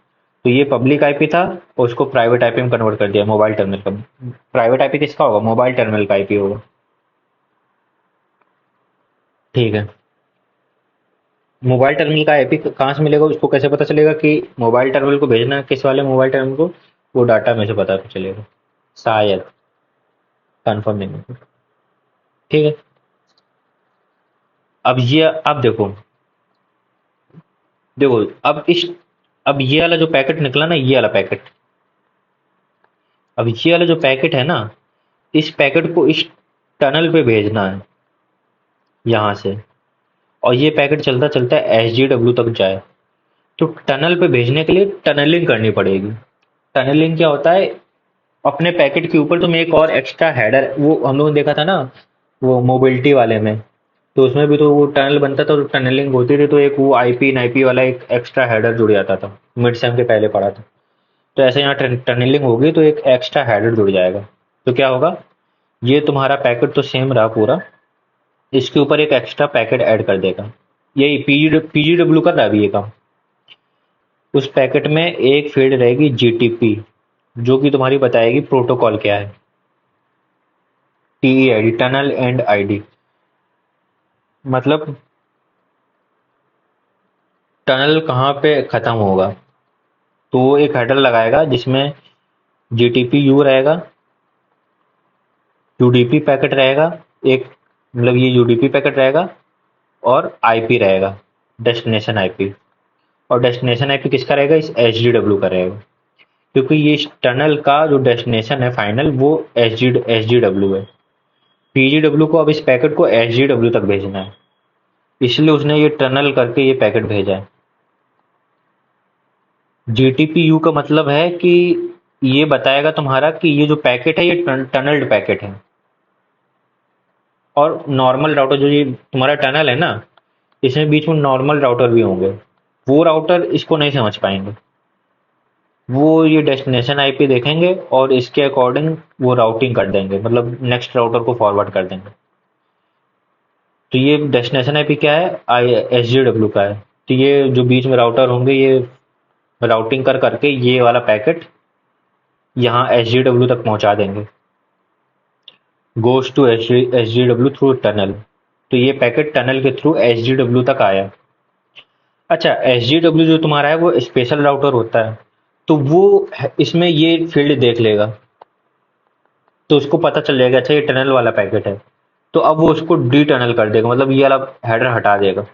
तो ये पब्लिक IP था और उसको प्राइवेट IP में कन्वर्ट कर दिया, मोबाइल टर्मिनल का। प्राइवेट IP किसका होगा, मोबाइल टर्मिनल का IP होगा, ठीक है। मोबाइल टर्मिनल का IP कहाँ से मिलेगा, उसको कैसे पता चलेगा कि मोबाइल टर्मिनल को भेजना है किस वाले मोबाइल टर्मिनल को, वो डाटा में से पता चलेगा शायद, कंफर्म नहीं है, ठीक है। अब देखो, देखो अब ये वाला जो पैकेट निकला ना, ये वाला पैकेट, अब ये वाला जो पैकेट है ना, इस पैकेट को इस टनल पे भेजना है यहाँ से, और ये पैकेट चलता चलता SGW तक जाए। तो टनल पे भेजने के लिए टनलिंग करनी पड़ेगी। टनलिंग क्या होता है, अपने पैकेट के ऊपर तुम एक और एक्स्ट्रा हेडर, वो हम लोगों ने देखा था ना वो मोबिलिटी वाले में, तो उसमें भी तो वो टनल बनता था, तो टनलिंग होती थी, तो एक वो IP वाला एक एक्स्ट्रा हेडर जुड़ जाता था, मिड सेम के पहले पढ़ा था। तो ऐसे यहाँ टनलिंग होगी तो एक एक्स्ट्रा हेडर जुड़ जाएगा। तो क्या होगा, ये तुम्हारा पैकेट तो सेम रहा पूरा, इसके ऊपर एक एक्स्ट्रा पैकेट ऐड कर देगा। यही PGW कर रहा है अभी ये काम। उस पैकेट में एक फील्ड रहेगी GTP, जो कि तुम्हारी बताएगी प्रोटोकॉल क्या है। TEID, टनल एंड ID, मतलब टनल कहाँ पे खत्म होगा। तो वो एक हेडर लगाएगा जिसमें GTP-U रहेगा, UDP पैकेट रहेगा एक, मतलब ये UDP पैकेट रहेगा, और आईपी रहेगा, डेस्टिनेशन आईपी। और डेस्टिनेशन आईपी किसका रहेगा? इस एचडीडब्ल्यू का रहेगा, क्योंकि ये इस टनल का जो डेस्टिनेशन है फाइनल वो एचडीडब्ल्यू है। पीजीडब्ल्यू को अब इस पैकेट को एचडीडब्ल्यू तक भेजना है, इसलिए उसने ये टनल करके ये पैकेट भेजा है। जीटीपीयू का मतलब है कि ये बताएगा तुम्हारा कि ये जो पैकेट है ये टनल्ड पैकेट है। और नॉर्मल राउटर जो ये तुम्हारा टनल है ना, इसमें बीच में नॉर्मल राउटर भी होंगे, वो राउटर इसको नहीं समझ पाएंगे। वो ये डेस्टिनेशन आईपी देखेंगे और इसके अकॉर्डिंग वो राउटिंग कर देंगे, मतलब नेक्स्ट राउटर को फॉरवर्ड कर देंगे। तो ये डेस्टिनेशन आईपी क्या है? आई एस जी डब्ल्यू का है। तो ये जो बीच में राउटर होंगे ये राउटिंग कर करके ये वाला पैकेट यहाँ एस जी डब्ल्यू तक पहुंचा देंगे। Goes to S G W through tunnel. तो ये पैकेट टनल के थ्रू एस जी डब्ल्यू तक आया। अच्छा, एस जी डब्ल्यू जो तुम्हारा है वो स्पेशल राउटर होता है, तो वो इसमें ये फील्ड देख लेगा, तो उसको पता चल जाएगा अच्छा ये टनल वाला पैकेट है। तो अब वो उसको डी टनल कर देगा, मतलब ये वाला हेडर हटा देगा।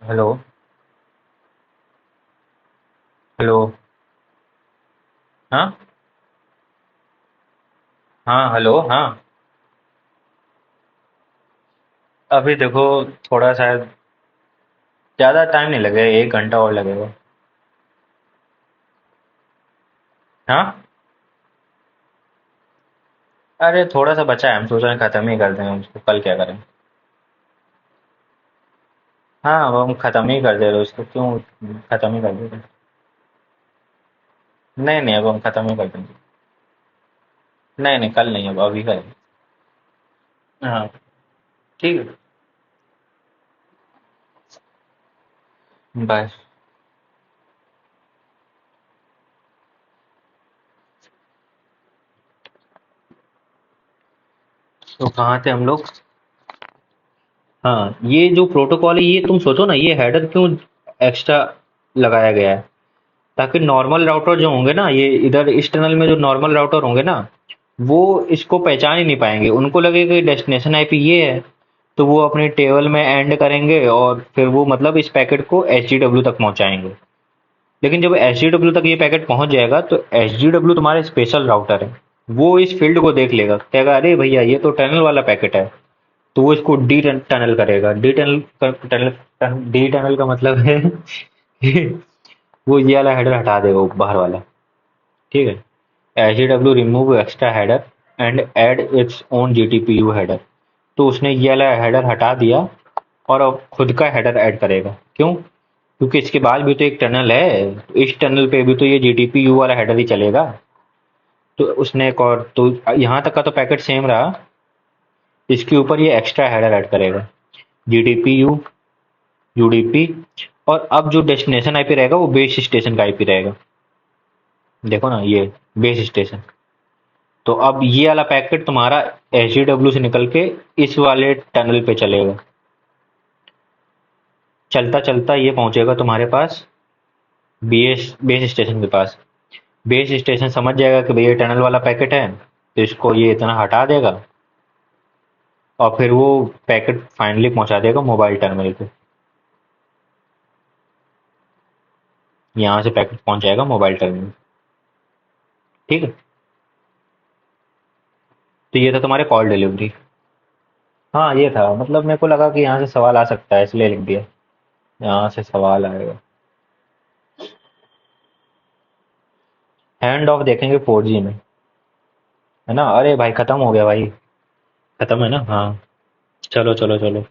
Hello hello. हाँ हाँ हेलो हाँ। अभी देखो, थोड़ा शायद ज़्यादा टाइम नहीं लगेगा, 1 घंटा और लगेगा। हाँ, अरे थोड़ा सा बचा है, हम सोच रहे हैं ख़त्म ही कर दें उसको, कल क्या करें। हाँ, अब हम ख़त्म ही कर दे रहे उसको, क्यों? ख़त्म ही कर दे रहे। नहीं नहीं, अब हम ख़त्म ही कर देंगे। नहीं नहीं, कल नहीं, अब अभी करें। हाँ, ठीक है। बाय। तो कहाँ थे हम लोग? हाँ, ये जो प्रोटोकॉल है ये तुम सोचो ना, ये हेडर क्यों एक्स्ट्रा लगाया गया है? ताकि नॉर्मल राउटर जो होंगे ना, ये इधर इस टनल में जो नॉर्मल राउटर होंगे ना, वो इसको पहचान ही नहीं पाएंगे। उनको लगेगा कि डेस्टिनेशन आईपी ये है, तो वो अपने टेबल में एंड करेंगे और फिर वो मतलब इस पैकेट को एच तक पहुंचाएंगे। लेकिन जब एच तक ये पैकेट पहुंच जाएगा तो एच तुम्हारा स्पेशल राउटर है, वो इस फील्ड को देख लेगा, कहेगा अरे भैया ये तो टनल वाला पैकेट है। तो वो इसको डी टनल करेगा। डी टनल का मतलब है कि वो ये वाला हेडर हटा देगा, बाहर वाला। ठीक है, H remove extra header and add its own GTPU header. तो उसने ये वाला हेडर हटा दिया और अब खुद का हेडर ऐड करेगा। क्यों? क्योंकि इसके बाद भी तो एक टनल है, तो इस टनल पे भी तो ये जीटीपीयू वाला हेडर ही चलेगा। तो उसने एक और, तो यहाँ तक का तो पैकेट सेम रहा, इसके ऊपर ये एक्स्ट्रा हेडर ऐड करेगा, जीटीपीयू, यूडीपी। और अब जो डेस्टिनेशन आईपी रहेगा वो बेस स्टेशन का आईपी रहेगा। देखो ना, ये बेस स्टेशन। तो अब ये वाला पैकेट तुम्हारा एच से निकल के इस वाले टनल पे चलेगा। चलता चलता ये पहुंचेगा तुम्हारे पास बेस स्टेशन के पास। बेस स्टेशन समझ जाएगा कि भैया टनल वाला पैकेट है, तो इसको ये इतना हटा देगा और फिर वो पैकेट फाइनली पहुंचा देगा मोबाइल टर्मिनल पे। यहाँ से पैकेट पहुंच जाएगा मोबाइल टर्मिनल। ठीक है, तो ये था तुम्हारे कॉल डिलीवरी। हाँ, ये था, मतलब मेरे को लगा कि यहाँ से सवाल आ सकता है इसलिए लिख दिया। यहाँ से सवाल आएगा। हैंड ऑफ देखेंगे 4G में, है ना? अरे भाई खत्म हो गया भाई। खत्म है ना? हाँ, चलो चलो चलो,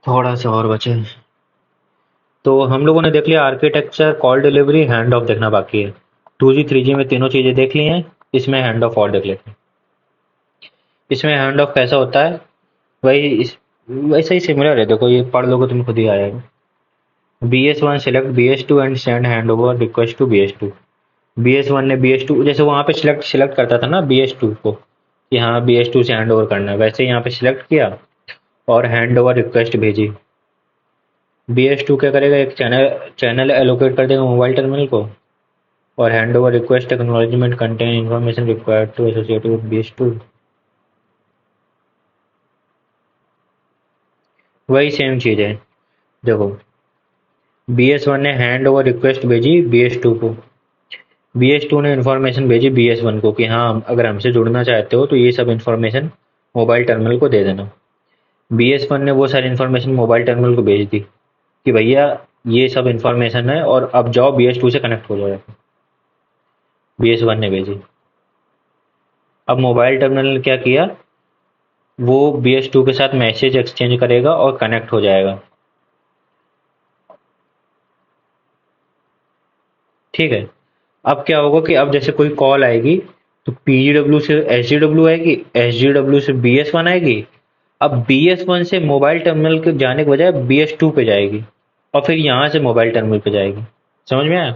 थोड़ा सा और बचे। तो हम लोगों ने देख लिया architecture, call delivery, hand of देखना बाकी है। 2G 3G में तीनों चीज़ें देख ली हैं, इसमें हैंड ऑफ और देख लेते हैं। इसमें हैंड ऑफ कैसा होता है? वही इस वैसा ही सिमिलर है, देखो ये पढ़ लोगे तुम्हें खुद ही आएगा। BS1 select BS2 and send hand over request to BS2। BS1 ने BS2, जैसे वहाँ पे सिलेक्ट सिलेक्ट करता था ना BS2 को कि हाँ BS2 से हैंड ओवर करना है, वैसे यहाँ पे सिलेक्ट किया और हैंड ओवर रिक्वेस्ट भेजी। BS2 क्या करेगा? एक चैनल चैनल एलोकेट कर देगा मोबाइल टर्मिनल को, और hand over request acknowledgement contain information required to associate with BS2। वही सेम चीज़ है। देखो, BS1 ने हैंड ओवर रिक्वेस्ट भेजी BS2 को, BS2 ने इन्फॉर्मेशन भेजी BS1 को कि हाँ अगर हमसे जुड़ना चाहते हो तो ये सब इन्फॉर्मेशन मोबाइल टर्मिनल को दे देना। BS1 ने वो सारी इन्फॉर्मेशन मोबाइल टर्मिनल को भेज दी कि भैया ये सब इन्फॉर्मेशन है और अब जाओ BS2 से कनेक्ट हो जाओ। BS1 ने भेजी। अब मोबाइल टर्मिनल ने क्या किया, वो BS2 के साथ मैसेज एक्सचेंज करेगा और कनेक्ट हो जाएगा। ठीक है। अब क्या होगा कि अब जैसे कोई कॉल आएगी तो PGW से SGW आएगी, SGW से BS1 आएगी। अब BS1 से मोबाइल टर्मिनल के जाने के बजाय BS2 पे जाएगी और फिर यहाँ से मोबाइल टर्मिनल पे जाएगी। समझ में आया?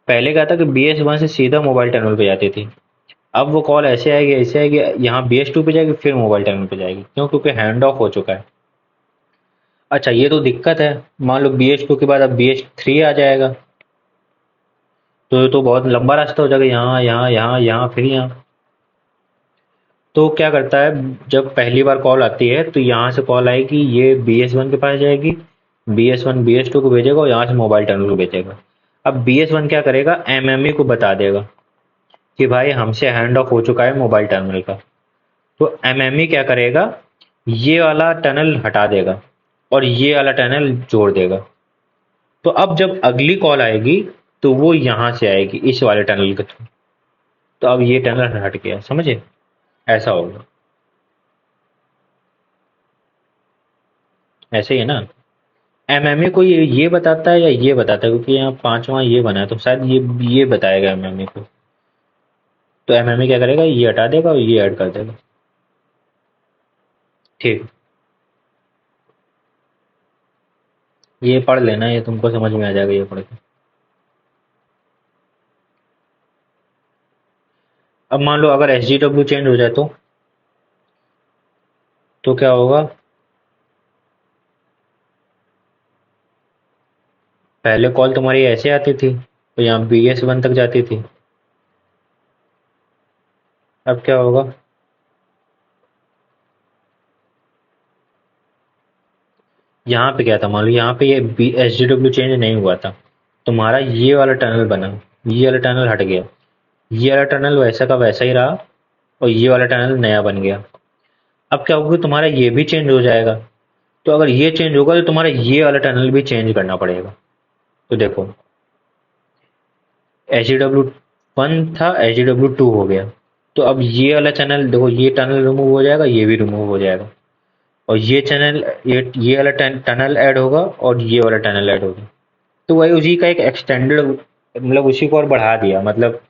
पहले क्या था कि BS1 से सीधा मोबाइल टर्मिनल पे जाती थी। अब वो कॉल ऐसे आएगी, यहाँ BS2 पे जाएगी फिर मोबाइल टर्मिनल पे जाएगी। क्यों? क्योंकि हैंड ऑफ हो चुका है। अच्छा, ये तो दिक्कत है। मान लो BS2 के बाद अब BS3 आ जाएगा तो ये तो बहुत लंबा रास्ता हो जाएगा, यहाँ यहाँ यहाँ यहाँ फिर यहाँ। तो क्या करता है, जब पहली बार कॉल आती है तो यहाँ से कॉल आएगी, ये BS1 के पास जाएगी, BS1 BS2 को भेजेगा और यहाँ से मोबाइल टर्मिनल को भेजेगा। अब BS1 क्या करेगा, MME को बता देगा कि भाई हमसे हैंड ऑफ हो चुका है मोबाइल टर्मिनल का। तो MME क्या करेगा, ये वाला टनल हटा देगा और ये वाला टनल जोड़ देगा। तो अब जब अगली कॉल आएगी तो वो यहाँ से आएगी इस वाले टनल के थ्रू। तो अब ये टनल हट गया, समझे? ऐसा होगा। ऐसे ही है ना। MME को ये बताता है या ये बताता है, क्योंकि यहाँ पांचवा ये बना है तो शायद ये बताएगा MME को। तो MME क्या करेगा, ये हटा देगा और ये ऐड कर देगा। ठीक। ये पढ़ लेना, ये तुमको समझ में आ जाएगा ये पढ़ के। अब मान लो अगर SGW चेंज हो जाए तो क्या होगा। पहले कॉल तुम्हारी ऐसे आती थी तो यहाँ BS1 तक जाती थी। अब क्या होगा, यहाँ पे क्या था, मान लो यहाँ पे ये SGW चेंज नहीं हुआ था, तुम्हारा ये वाला टनल बना, ये वाला टनल हट गया, ये वाला टनल वैसा का वैसा ही रहा और ये वाला टनल नया बन गया। अब क्या होगा, तुम्हारा ये भी चेंज हो जाएगा। तो अगर ये चेंज होगा तो तुम्हारा ये वाला टनल भी चेंज करना पड़ेगा। तो देखो, SGW1 था, SGW2 हो गया। तो अब ये वाला चैनल देखो, ये टनल रिमूव हो जाएगा, ये भी रिमूव हो जाएगा और ये चैनल ये वाला टनल ऐड होगा और ये वाला टनल ऐड होगा। तो वही उसी का एक एक्सटेंडेड, मतलब उसी को और बढ़ा दिया। मतलब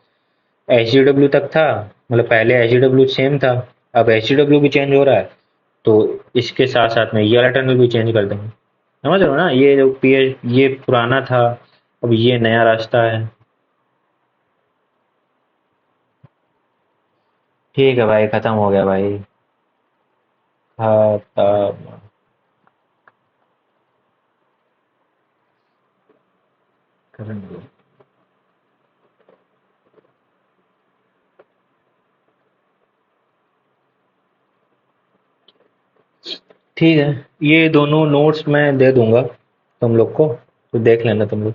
SGW तक था, मतलब पहले SGW सेम था, अब SGW भी चेंज हो रहा है तो इसके साथ साथ में ये वाला टनल भी चेंज कर देंगे। समझ रहे हो ना? ये जो ये पुराना था, अब ये नया रास्ता है। ठीक है भाई, खत्म हो गया भाई। खत्म। खत्म। ठीक है, ये दोनों नोट्स मैं दे दूंगा तुम लोग को, तो देख लेना तुम लोग।